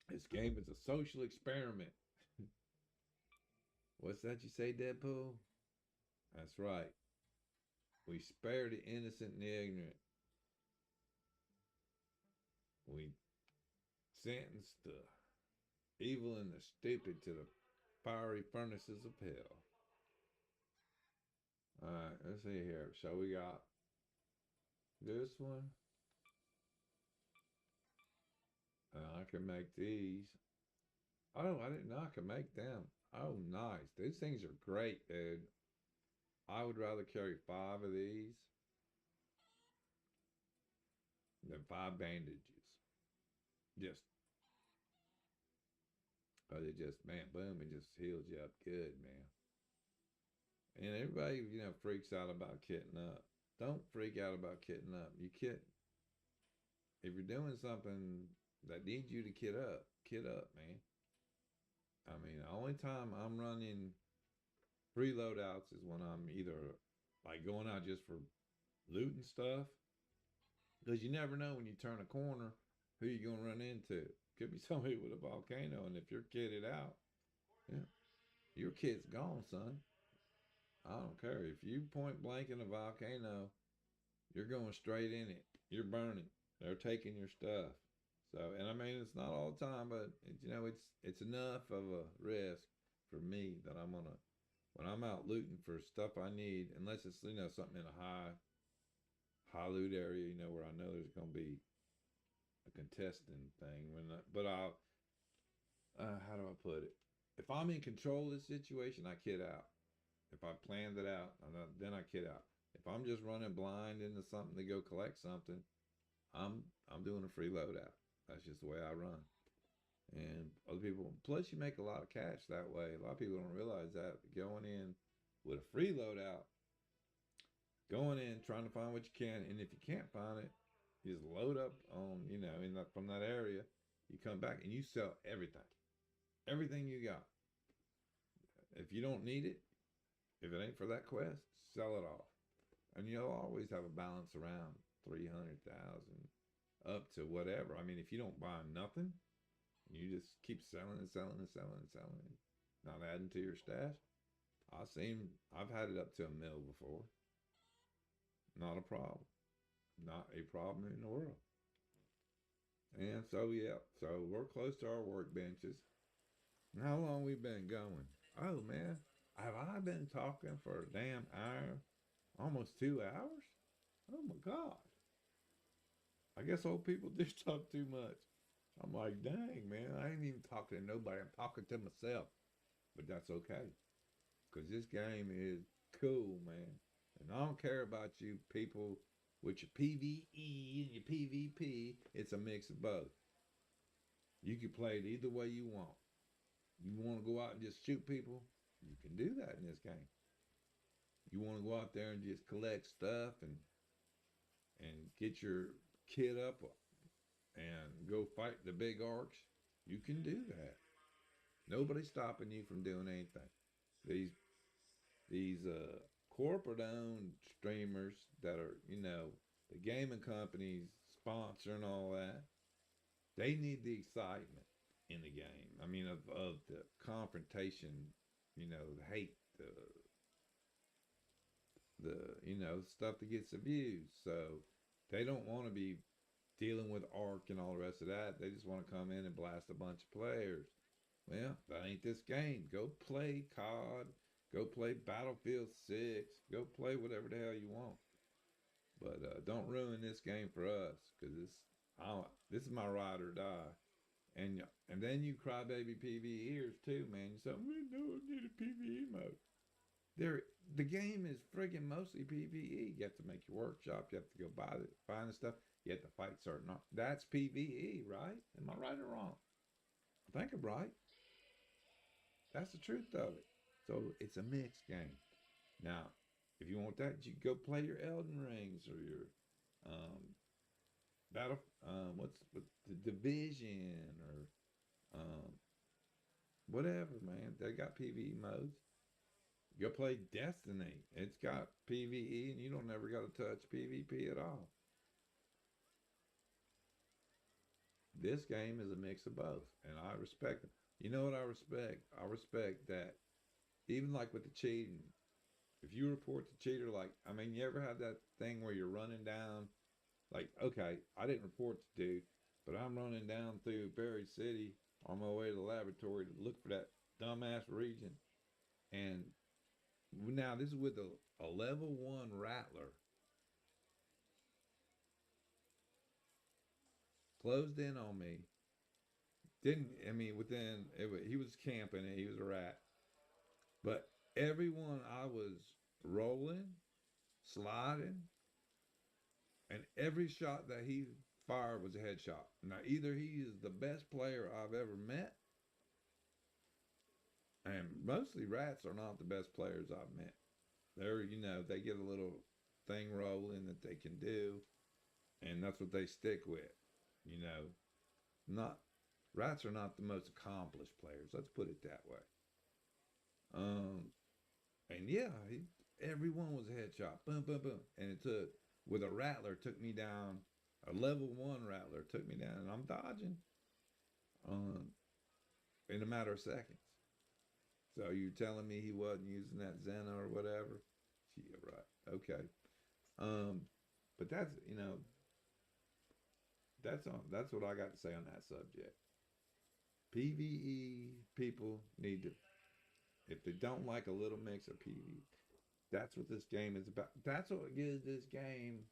This game is a social experiment. What's that you say, Deadpool? That's right. We spare the innocent and the ignorant. We sentence the evil and the stupid to the fiery furnaces of hell. Alright, let's see here. So we got this one. I can make these. Oh, I didn't know I could make them. Oh, nice. These things are great, dude. I would rather carry 5 of these than 5 bandages. It just, man, boom, it just heals you up good, man. And everybody, freaks out about kitting up. Don't freak out about kitting up. If you're doing something that needs you to kit up, man. I mean, the only time I'm running free loadouts is when I'm either going out just for looting stuff. Because you never know when you turn a corner who you're going to run into. Could be somebody with a volcano, and if you're kitted out, yeah, your kit's gone, son. I don't care. If you point blank in a volcano, you're going straight in it. You're burning. They're taking your stuff. So, and I mean, it's not all the time, but it's enough of a risk for me that I'm gonna, when I'm out looting for stuff I need, unless it's something in a high loot area, where I know there's gonna be a contesting thing. But I'll, how do I put it? If I'm in control of the situation, I kit out. If I planned it out, then I kit out. If I'm just running blind into something to go collect something, I'm doing a free loadout. That's just the way I run. And other people, plus you make a lot of cash that way. A lot of people don't realize that. Going in with a free loadout, going in, trying to find what you can, and if you can't find it, you just load up on, from that area. You come back and you sell everything. Everything you got. If you don't need it, if it ain't for that quest, sell it off. And you'll always have a balance around 300,000 up to whatever. I mean, if you don't buy nothing, you just keep selling and selling and selling and selling, not adding to your stash. I've had it up to $1 million before. Not a problem. Not a problem in the world. And so, yeah, so we're close to our workbenches. And how long we been going? Oh, man, have I been talking for a damn hour? Almost 2 hours? Oh, my God. I guess old people just talk too much. I'm like, dang, man, I ain't even talking to nobody. I'm talking to myself. But that's okay. Because this game is cool, man. And I don't care about you people with your PvE and your PvP. It's a mix of both. You can play it either way you want. You want to go out and just shoot people? You can do that in this game. You want to go out there and just collect stuff and get your kit up and go fight the big orcs? You can do that. Nobody's stopping you from doing anything. These corporate owned streamers that are, the gaming companies sponsoring all that, they need the excitement in the game. I mean, of the confrontation, the hate, the stuff that gets abused. So they don't want to be dealing with ARC and all the rest of that. They just want to come in and blast a bunch of players. Well, that ain't this game. Go play COD. Go play Battlefield 6. Go play whatever the hell you want. But don't ruin this game for us, because this is my ride or die. And then you crybaby PvEers too, man. You say, we don't need a PvE mode. The game is friggin' mostly PvE. You have to make your workshop. You have to go find the stuff. You have to fight certain. That's PvE, right? Am I right or wrong? I think I'm right. That's the truth of it. So it's a mixed game. Now, if you want that, you go play your Elden Rings or your what's the Division or whatever, man. They got PvE modes. Go play Destiny. It's got PvE, and you don't ever got to touch PvP at all. This game is a mix of both, and I respect it. You know what I respect? I respect that even like with the cheating, if you report the cheater, you ever have that thing where you're running down, okay, I didn't report the dude, but I'm running down through Berry City on my way to the laboratory to look for that dumbass region. And now this is with a level 1 rattler. Closed in on me. He was camping and he was a rat. But everyone I was rolling, sliding, and every shot that he fired was a headshot. Now, either he is the best player I've ever met, and mostly rats are not the best players I've met. They get a little thing rolling that they can do, and that's what they stick with. Not rats are not the most accomplished players. Let's put it that way. And yeah, everyone was a headshot. Boom, boom, boom. And with a rattler, took me down. A level 1 rattler took me down, and I'm dodging in a matter of seconds. So you're telling me he wasn't using that Zena or whatever? Yeah, right. Okay. But that's what I got to say on that subject. PvE people need to, if they don't like a little mix of PvE, that's what this game is about. That's what gives this game,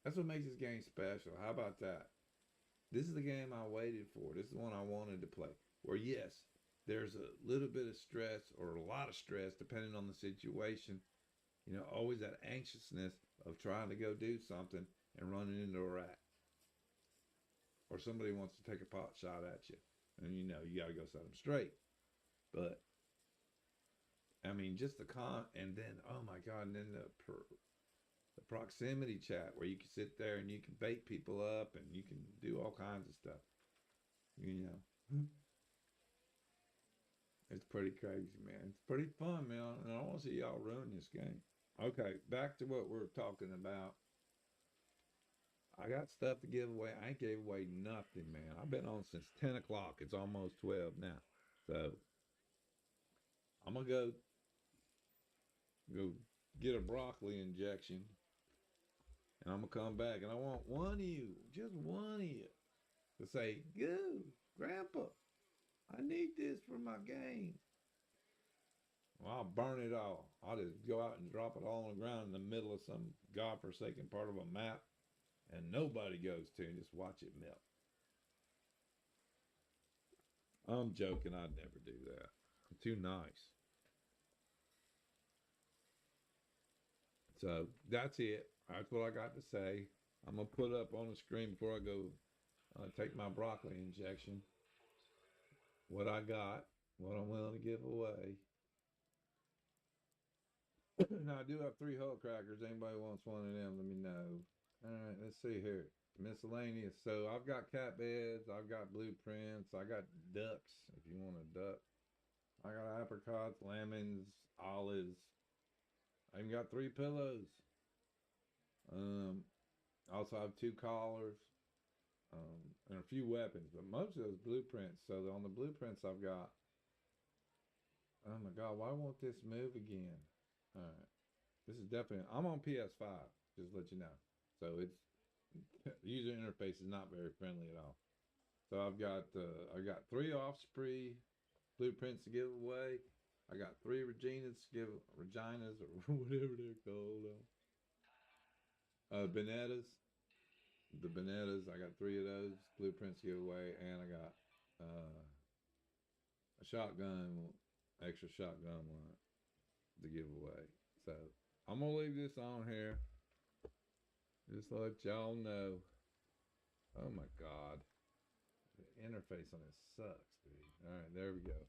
that's what makes this game special. How about that? This is the game I waited for. This is the one I wanted to play. Where, yes, there's a little bit of stress or a lot of stress depending on the situation. Always that anxiousness of trying to go do something and running into a rat. Or somebody wants to take a pot shot at you. And you got to go set them straight. But, just the and then, oh my God, and then the proximity chat where you can sit there and you can bait people up and you can do all kinds of stuff. It's pretty crazy, man. It's pretty fun, man. And I want to see y'all ruin this game. Okay, back to what we're talking about. I got stuff to give away. I ain't gave away nothing, man. I've been on since 10 o'clock. It's almost 12 now. So I'm gonna go get a broccoli injection, and I'm gonna come back, and I want one of you, just one of you, to say, "Goo, Grandpa, I need this for my game." Well, I'll burn it all. I'll just go out and drop it all on the ground in the middle of some godforsaken part of a map, and nobody goes to, and just watch it melt. I'm joking. I'd never do that. I'm too nice. So that's it. That's what I got to say. I'm gonna put up on the screen before I go take my broccoli injection what I got, what I'm willing to give away. Now I do have 3 Hulk crackers. Anybody wants one of them, let me know. All right, let's see here. Miscellaneous. So I've got cat beds, I've got blueprints, I got ducks if you want a duck. I got apricots, lemons, olives. I even got 3 pillows. I also have 2 collars, and a few weapons, but most of those blueprints. So on the blueprints I've got, oh my God, why won't this move again? All right, this is definitely, I'm on PS5, just to let you know. So it's, the user interface is not very friendly at all. So I've got 3 Offspring blueprints to give away. I got 3 Reginas to give, Reginas or whatever they're called. Benettas. The Benettas, I got 3 of those blueprints to give away, and I got a shotgun, extra shotgun one to give away. So I'm gonna leave this on here just to let y'all know. Oh my God, the interface on this sucks, dude. All right, there we go.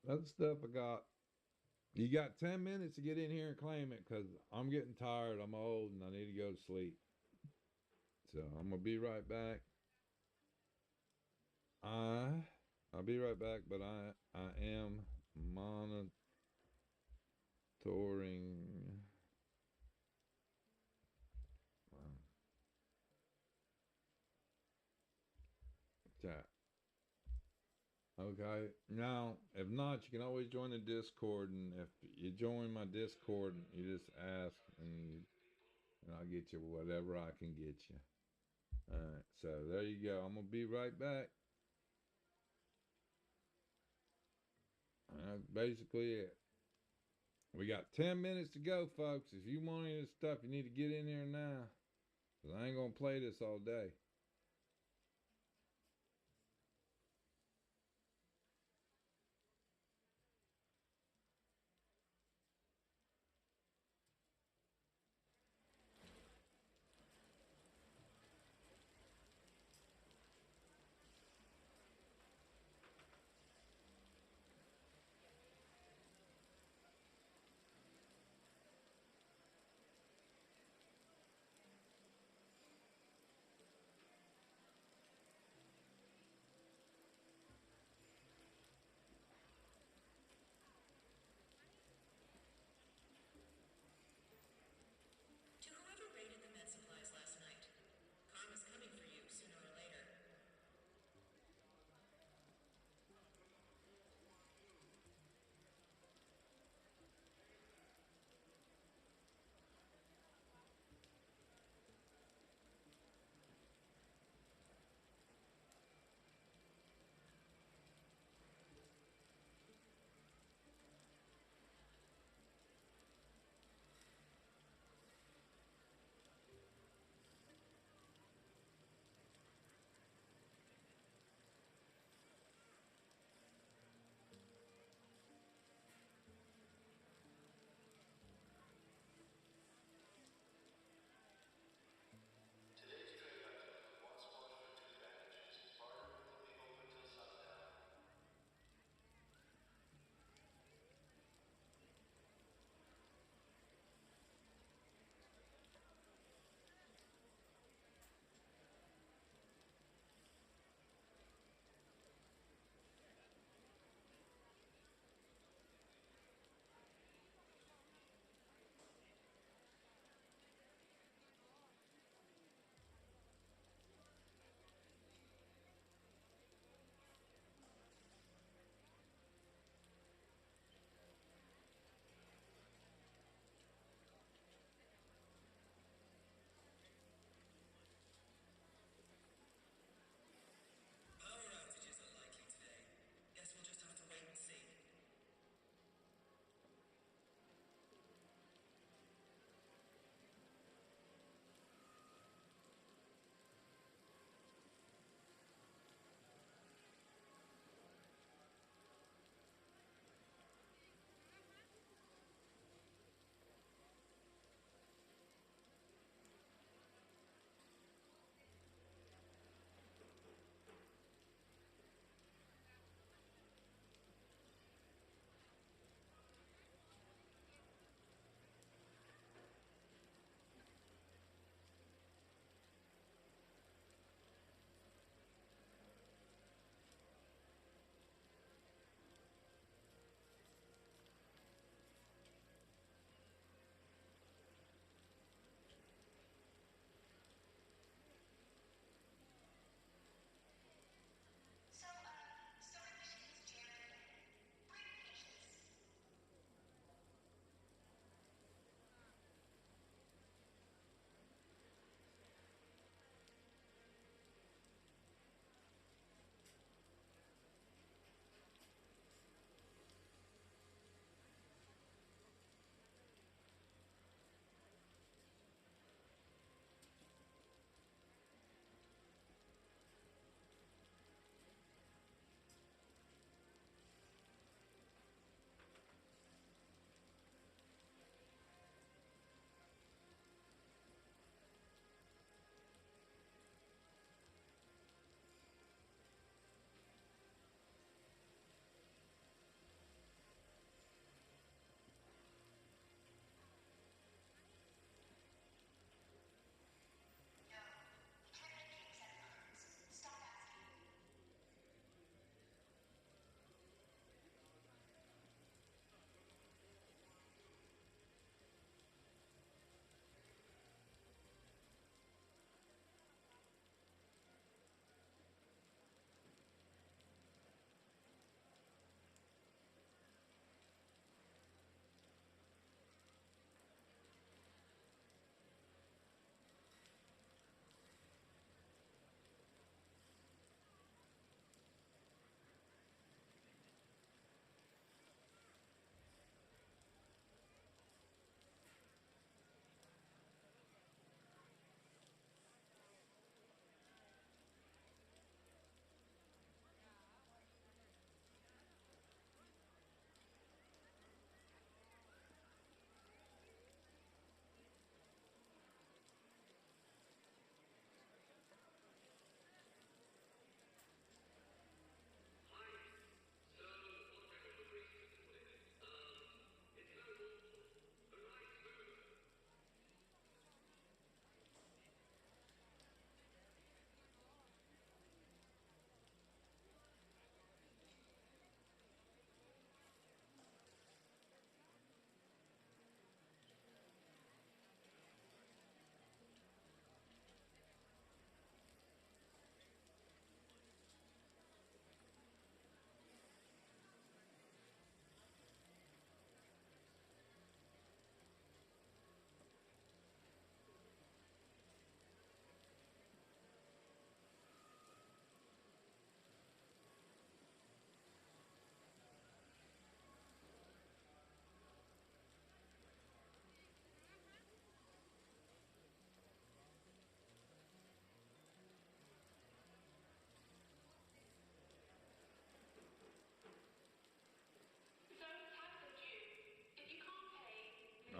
Other stuff I got. You got 10 minutes to get in here and claim it, because I'm getting tired. I'm old and I need to go to sleep. So I'm gonna be right back. I'll be right back, but I am monitoring chat. Okay. Now, if not, you can always join the Discord, and if you join my Discord, you just ask, and I'll get you whatever I can get you. All right. So there you go. I'm gonna be right back. That's basically it. We got 10 minutes to go, folks. If you want any of this stuff, you need to get in here now, because I ain't gonna play this all day.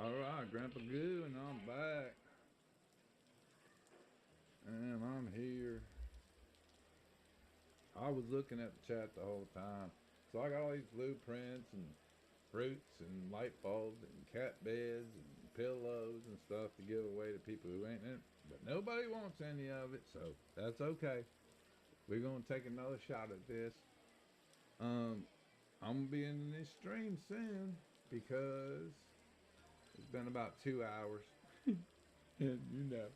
All right, Grandpa Goo, and I'm back. And I'm here. I was looking at the chat the whole time. So I got all these blueprints and fruits and light bulbs and cat beds and pillows and stuff to give away to people who ain't in it. But nobody wants any of it, so that's okay. We're gonna take another shot at this. I'm gonna be in this stream soon because it's been about 2 hours. And you know,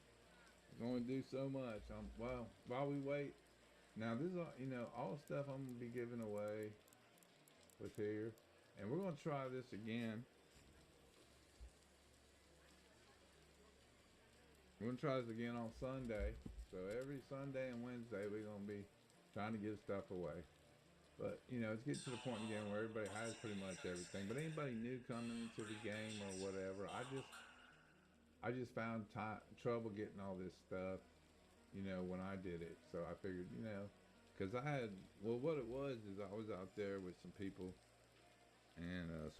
we're gonna do so much. Well, while we wait, now this is all, all the stuff I'm gonna be giving away with here. And we're gonna try this again. We're gonna try this again on Sunday. So every Sunday and Wednesday we're gonna be trying to give stuff away. But it's getting to the point again where everybody has pretty much everything. But anybody new coming into the game or whatever, I just found trouble getting all this stuff, when I did it. So I figured, because what it was is I was out there with some people and I was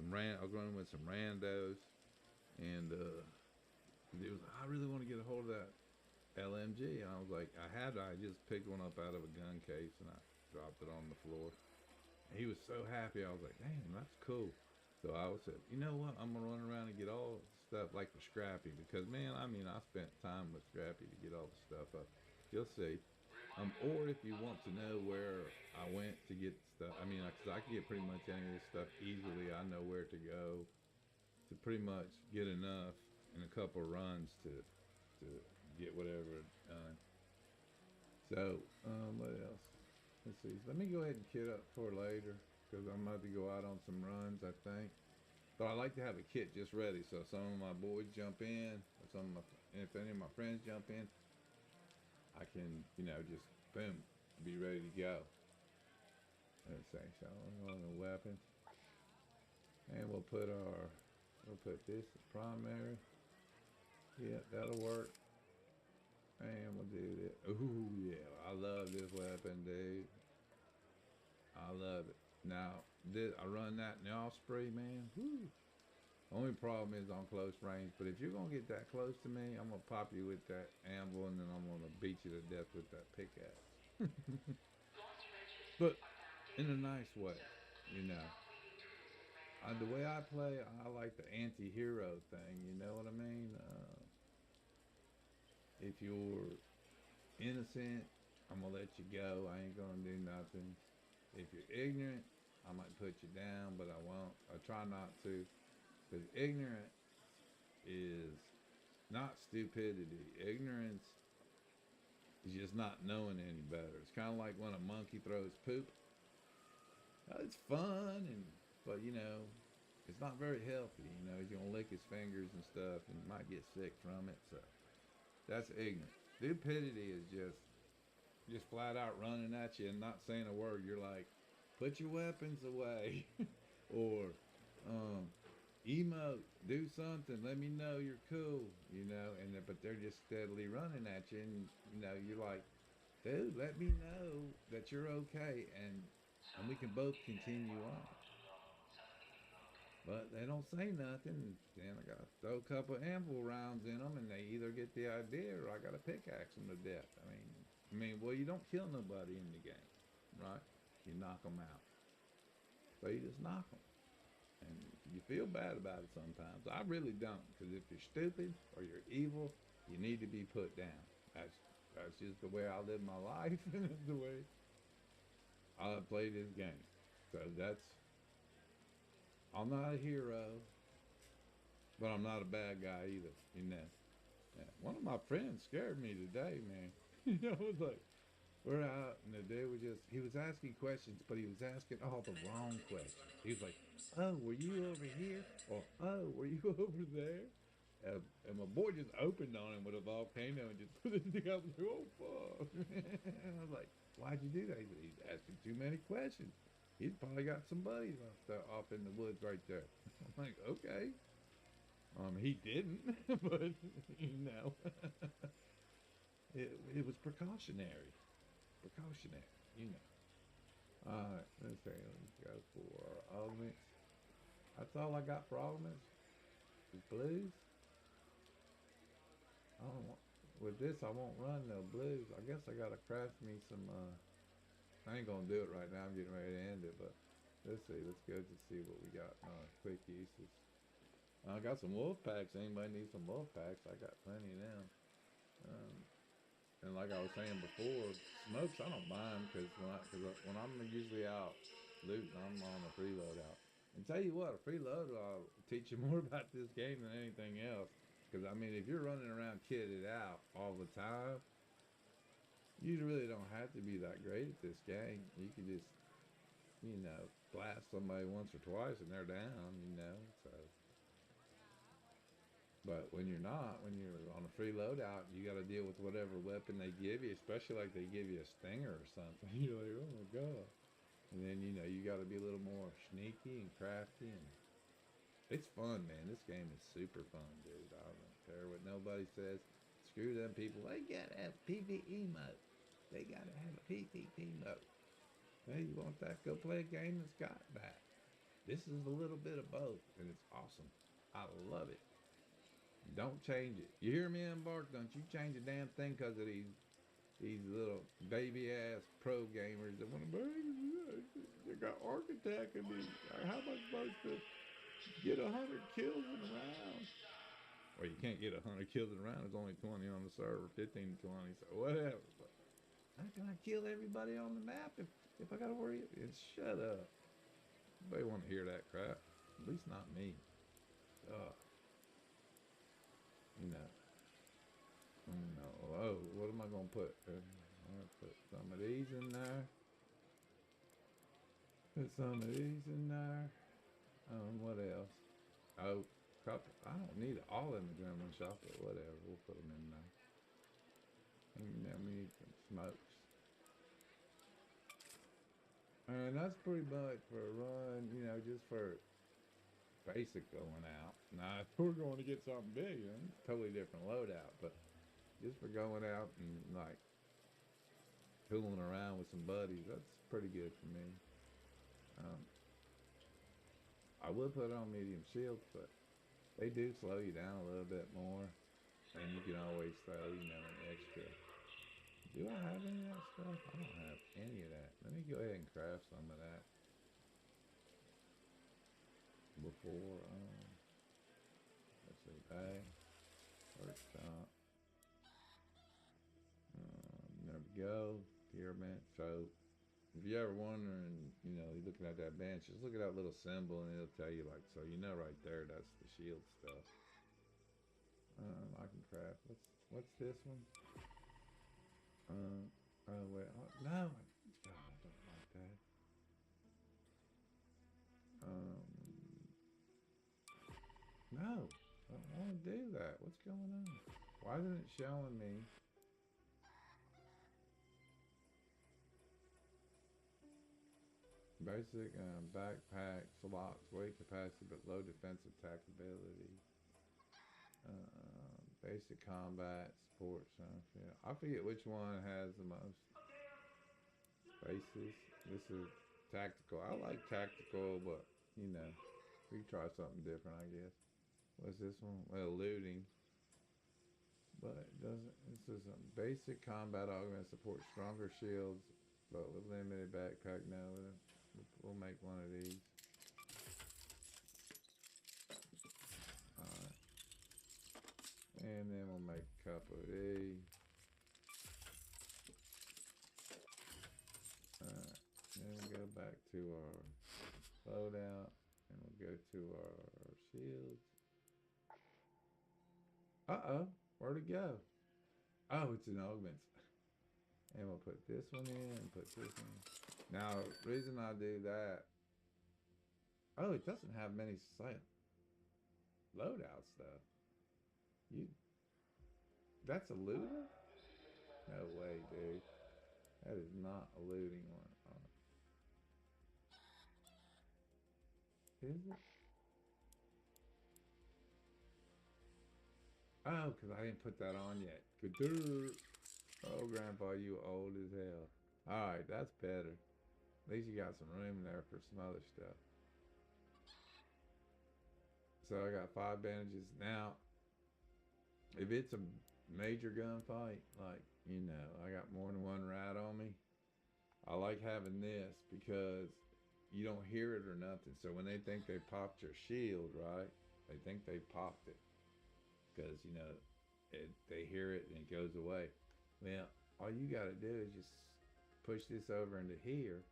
running with some randos, and it was, I really want to get a hold of that LMG. And I was like, I just picked one up out of a gun case and I dropped it on the floor. And he was so happy. I was like, damn, that's cool. So I said, you know what? I'm gonna run around and get all stuff like for Scrappy, because man, I spent time with Scrappy to get all the stuff up. You'll see. Or if you want to know where I went to get stuff, because I can get pretty much any of this stuff easily. I know where to go to pretty much get enough in a couple of runs to get whatever done. So, what else? Let's see. Let me go ahead and kit up for later, because I'm about to go out on some runs, I think. But I like to have a kit just ready, so some of my boys jump in, or if any of my friends jump in, I can, just boom, be ready to go. Let's see. So I'm on the weapons, and we'll put this primary. Yeah, that'll work. And we'll do this. Ooh, yeah, I love this weapon, dude. I love it. Now, I run that in the Osprey, man. Woo. Only problem is on close range, but if you're gonna get that close to me, I'm gonna pop you with that anvil, and then I'm gonna beat you to death with that pickaxe. But in a nice way, the way I play, I like the anti-hero thing. You know what I mean? If you're innocent, I'm gonna let you go. I ain't gonna do nothing. If you're ignorant, I might put you down, but I won't. I try not to, because ignorance is not stupidity. Ignorance is just not knowing any better. It's kind of like when a monkey throws poop. It's fun, but it's not very healthy. He's gonna lick his fingers and stuff, and might get sick from it. So that's ignorance. Stupidity is just flat out running at you and not saying a word. You're like, put your weapons away, or emote, do something, let me know you're cool, but they're just steadily running at you, and you're like, dude, let me know that you're okay, and we can both continue on. But they don't say nothing, and I gotta throw a couple of anvil rounds in them, and they either get the idea or I gotta pickaxe them to death. Well, you don't kill nobody in the game, right? You knock them out. So you just knock them. And you feel bad about it sometimes. I really don't, because if you're stupid or you're evil, you need to be put down. That's just the way I live my life, and that's the way I play this game. So I'm not a hero, but I'm not a bad guy either, Yeah. One of my friends scared me today, man. It was like, we're out, and the dude he was asking questions, but he was asking all the wrong questions. He was like, oh, were you over here? Or, oh, were you over there? And my boy just opened on him with a volcano and just put it together. I was like, oh, fuck. And I was like, why'd you do that? He said, he's asking too many questions. He's probably got some buddies off in the woods right there. I'm like, okay. He didn't, but, it was precautionary. Alright, let's see. Let's go for elements. That's all I got for elements. Blues? I don't want, with this, I won't run no blues. I guess I gotta craft me some, I ain't gonna do it right now. I'm getting ready to end it, but let's see. Let's go to see what we got. Quick uses. I got some wolf packs. Anybody need some wolf packs? I got plenty of them. And like I was saying before, smokes I don't mind because when I'm usually out looting, I'm on a freeload out. And tell you what, a freeload will teach you more about this game than anything else. Because I mean, if you're running around kitted out all the time, you really don't have to be that great at this game. You can just, blast somebody once or twice and they're down. So. But when you're not, when you're on a free loadout, you got to deal with whatever weapon they give you, especially like they give you a stinger or something. You're like, oh my god. And then, you got to be a little more sneaky and crafty. And it's fun, man. This game is super fun, dude. I don't care what nobody says. Screw them people. They got to have PvE mode. They got to have a PvP mode. Hey, you want that? Go play a game that's got that. This is a little bit of both, and it's awesome. I love it. Don't change it. You hear me, Embark? Don't you change a damn thing because of these little baby ass pro gamers that want to they got architect and how am I supposed to get 100 kills in a round? Well, you can't get 100 kills in a round. There's only 20 on the server, 15 to 20, so whatever. But how can I kill everybody on the map if I gotta worry? Shut up. Nobody want to hear that crap. At least not me. No. Oh, what am I gonna put? I'm gonna put some of these in there. Put some of these in there. What else? Oh, couple. I don't need it all in the gremlin shop, but whatever. We'll put them in there. And then we need some smokes. And that's pretty much for a run, just for basic going out. Now, if we're going to get something big, it's a totally different loadout, but just for going out and like fooling around with some buddies, that's pretty good for me. I would put on medium shields, but they do slow you down a little bit more, and you can always throw, an extra. Do I have any of that stuff? I don't have any of that. Let me go ahead and craft some of that before. Let's see, bag, workshop. There we go. Pyramid. So, if you're ever wondering, you're looking at that bench, just look at that little symbol and it'll tell you, like, so right there, that's the shield stuff. I can craft. What's this one? Oh, wait. No! God, I don't like that. No! I don't want to do that. What's going on? Why isn't it showing me? Basic backpack, slots, weight capacity, but low defensive attack ability. Basic combat, support, yeah. I forget which one has the most bases. This is tactical. I like tactical, but we try something different, I guess. What's this one? Well, looting. But it doesn't. This is a basic combat augment, support stronger shields, but with limited backpack. No, we'll make one of these. Alright. And then we'll make a couple of these. Alright. Then we'll go back to our loadout. And we'll go to our shields. Uh-oh. Where'd it go? Oh, it's in augments. And we'll put this one in and put this one in. Now, the reason I do that, oh, it doesn't have many loadout stuff. That's a looter? No way, dude. That is not a looting one. Is it? Oh, because I didn't put that on yet. Good. Oh, Grandpa, you old as hell. Alright, that's better. At least you got some room there for some other stuff. So I got 5 bandages. Now, if it's a major gunfight, like, you know, I got more than one rat on me, I like having this because you don't hear it or nothing. So when they think they popped your shield, right, they think they popped it. Because, you know, they hear it and it goes away. Well, all you got to do is just push this over into here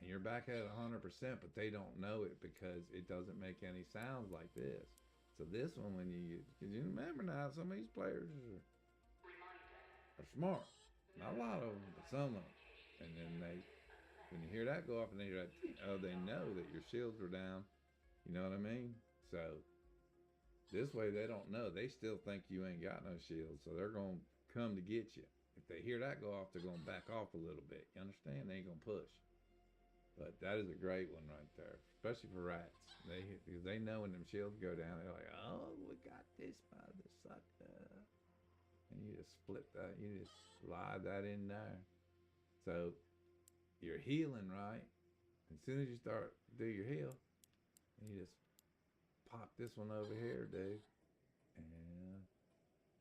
and you're back at 100%, but they don't know it because it doesn't make any sounds like this. So this one, when you use, because you remember now, some of these players are smart. Not a lot of them, but some of them. And then when you hear that go off and they hear that, oh, they know that your shields are down. You know what I mean? So this way they don't know. They still think you ain't got no shield, so they're going to come to get you. If they hear that go off, they're going to back off a little bit. You understand? They ain't going to push. But that is a great one right there, especially for rats. Because they know when them shields go down, they're like, oh, we got this mother sucker. And you just flip that, you just slide that in there. So you're healing, right? As soon as you start to do your heal, you just pop this one over here, dude. And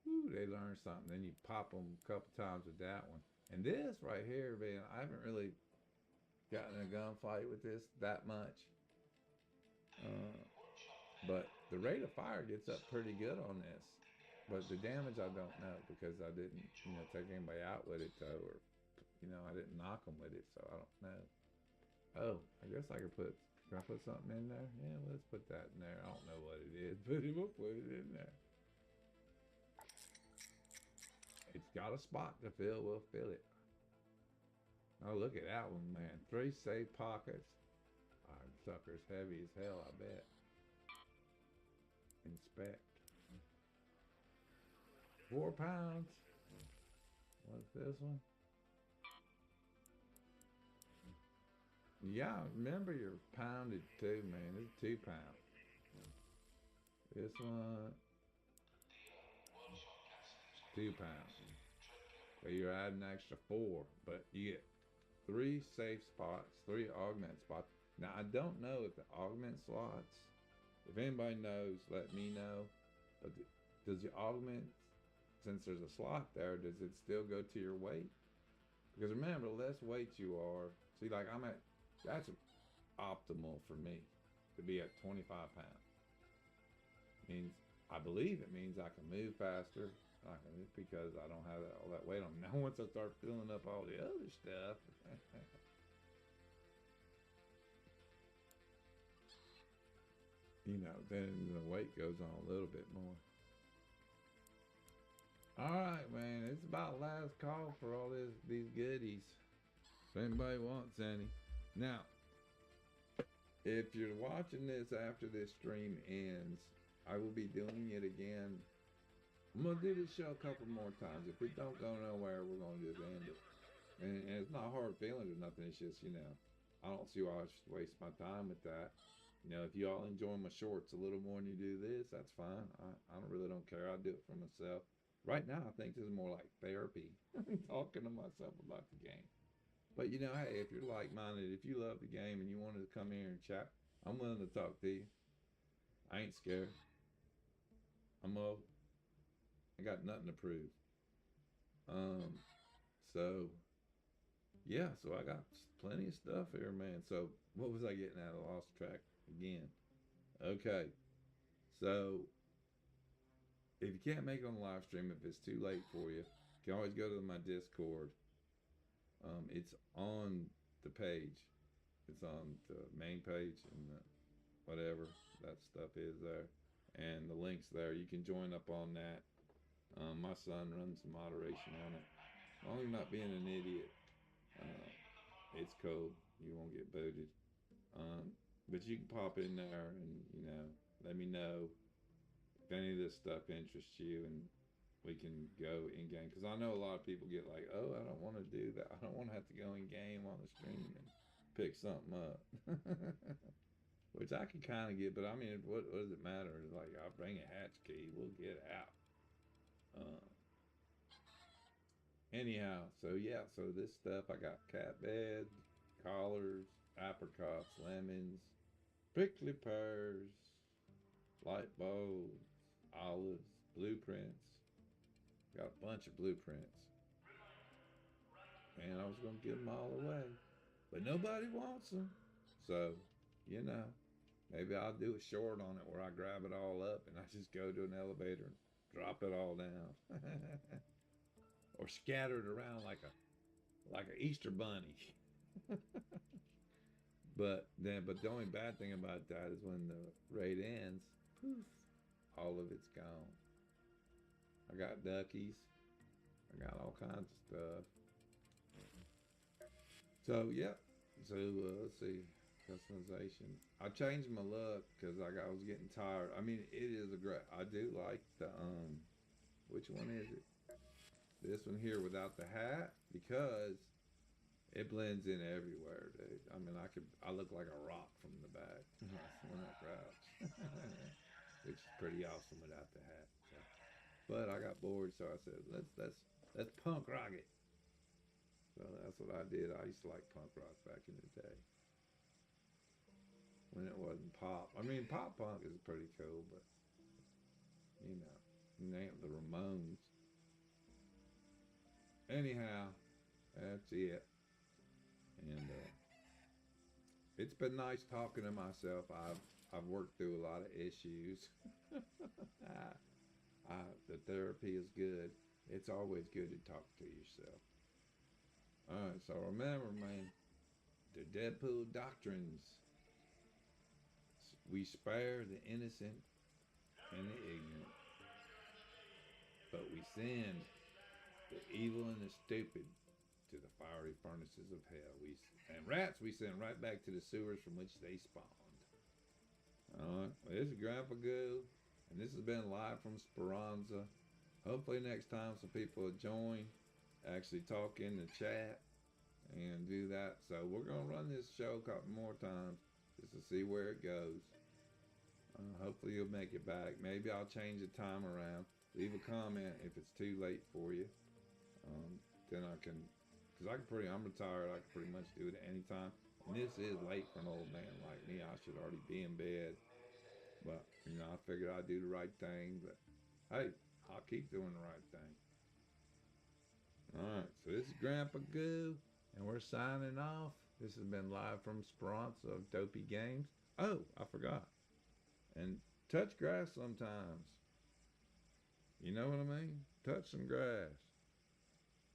whew, they learn something. Then you pop them a couple times with that one. And this right here, man, I haven't really gotten in a gunfight with this that much. But the rate of fire gets up pretty good on this. But the damage I don't know because I didn't, you know, take anybody out with it though, or, you know, I didn't knock them with it, so I don't know. Oh, I guess I could can I put something in there? Yeah, let's put that in there. I don't know what it is, but we'll put it in there. It's got a spot to fill, we'll fill it. Oh, look at that one, man. 3 safe pockets. Sucker's heavy as hell, I bet. Inspect. 4 pounds. What's this one? Yeah, remember you're pounded too, man. It's 2 pounds. This one, 2 pounds. So you're adding an extra 4, but you get 3 safe spots, 3 augment spots. Now I don't know if the augment slots, if anybody knows, let me know. But does the augment, since there's a slot there, does it still go to your weight? Because remember, the less weight you are, see, like I'm at, that's optimal for me to be at 25 pounds. Means, I believe it means I can move faster. Because I don't have all that weight on me. Now once I start filling up all the other stuff, you know, then the weight goes on a little bit more. Alright, man, it's about last call for all these goodies. If anybody wants any. Now, if you're watching this after this stream ends, I will be doing it again. I'm going to do this show a couple more times. If it don't go nowhere, we're going to just end it. And it's not hard feelings or nothing. It's just, you know, I don't see why I should waste my time with that. You know, if you all enjoy my shorts a little more than you do this, that's fine. I really don't care. I'll do it for myself. Right now, I think this is more like therapy. Talking to myself about the game. But, you know, hey, if you're like-minded, if you love the game and you wanted to come here and chat, I'm willing to talk to you. I ain't scared. I got nothing to prove. So yeah, so I got plenty of stuff here, man. So what was I getting at? I lost track again. Okay, so if you can't make it on the live stream, if it's too late for you, you can always go to my Discord. It's on the page. It's on the main page and whatever that stuff is there, and the link's there. You can join up on that. My son runs the moderation on it. As long as you're not being an idiot, it's cool. You won't get booted. But you can pop in there and, you know, let me know if any of this stuff interests you, and we can go in game. Because I know a lot of people get like, oh, I don't want to do that. I don't want to have to go in game on the stream and pick something up. Which I can kind of get, but I mean, what does it matter? It's like, I'll bring a hatch key. We'll get out. Anyhow, so yeah, so this stuff, I got cat bed, collars, apricots, lemons, prickly pears, light bulbs, olives, blueprints. Got a bunch of blueprints. And I was going to give them all away. But nobody wants them. So, you know, maybe I'll do a short on it where I grab it all up and I just go to an elevator and drop it all down. Or scatter it around like a Easter bunny. But the only bad thing about that is when the raid ends, poof, all of it's gone. I got duckies. I got all kinds of stuff. So, yeah. So, let's see. Customization. I changed my look because I was getting tired. I mean, it is a great. I do like the, which one is it? This one here without the hat because it blends in everywhere, dude. I mean, I look like a rock from the back when I crouch, which is pretty awesome without the hat. So. But I got bored, so I said, let's punk rock it. So that's what I did. I used to like punk rock back in the day when it wasn't pop. I mean, pop punk is pretty cool, but you know, name the Ramones. Anyhow, that's it. And it's been nice talking to myself. I've worked through a lot of issues. The therapy is good. It's always good to talk to yourself. All right, so remember, man, the Deadpool doctrines. We spare the innocent and the ignorant, but we send the evil and the stupid to the fiery furnaces of hell. And rats we send right back to the sewers from which they spawned. Alright, well, this is Grampa G00, and this has been live from Speranza. Hopefully next time some people will join, actually talk in the chat, and do that. So we're going to run this show a couple more times just to see where it goes. Hopefully you'll make it back. Maybe I'll change the time around. Leave a comment if it's too late for you. Then I can, because I'm retired, I can pretty much do it at any time. And this is late for an old man like me. I should already be in bed. But, you know, I figured I'd do the right thing. But, hey, I'll keep doing the right thing. Alright, so this is Grampa G00, and we're signing off. This has been live from Speranza of Dopey Games. Oh, I forgot. And touch grass sometimes. You know what I mean? Touch some grass.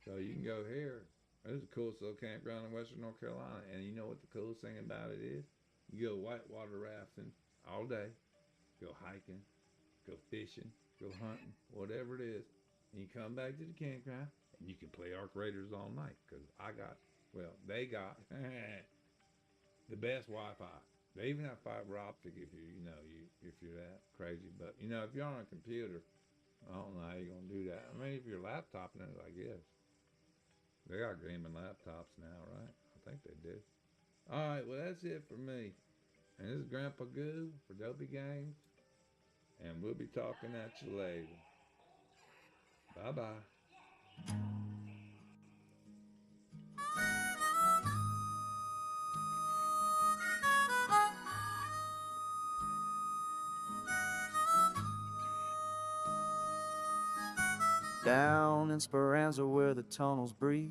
So you can go here. There's a cool little campground in Western North Carolina. And you know what the coolest thing about it is? You go whitewater rafting all day. Go hiking. Go fishing. Go hunting. Whatever it is. And you come back to the campground. And you can play Arc Raiders all night. Because they got the best Wi-Fi. They even have fiber optic if if you're that crazy. But, you know, if you're on a computer, I don't know how you're going to do that. I mean, if you're laptoping it, I guess. They got gaming laptops now, right? I think they do. All right, well, that's it for me. And this is Grampa G00 for Dopey Games. And we'll be talking at you later. Bye-bye.
Down in Speranza where the tunnels breathe,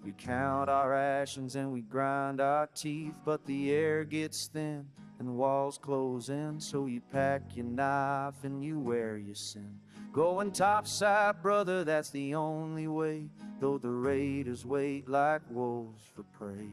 we count our rations and we grind our teeth. But the air gets thin and the walls close in, so you pack your knife and you wear your sin. Going topside, brother, that's the only way, though the raiders wait like wolves for prey.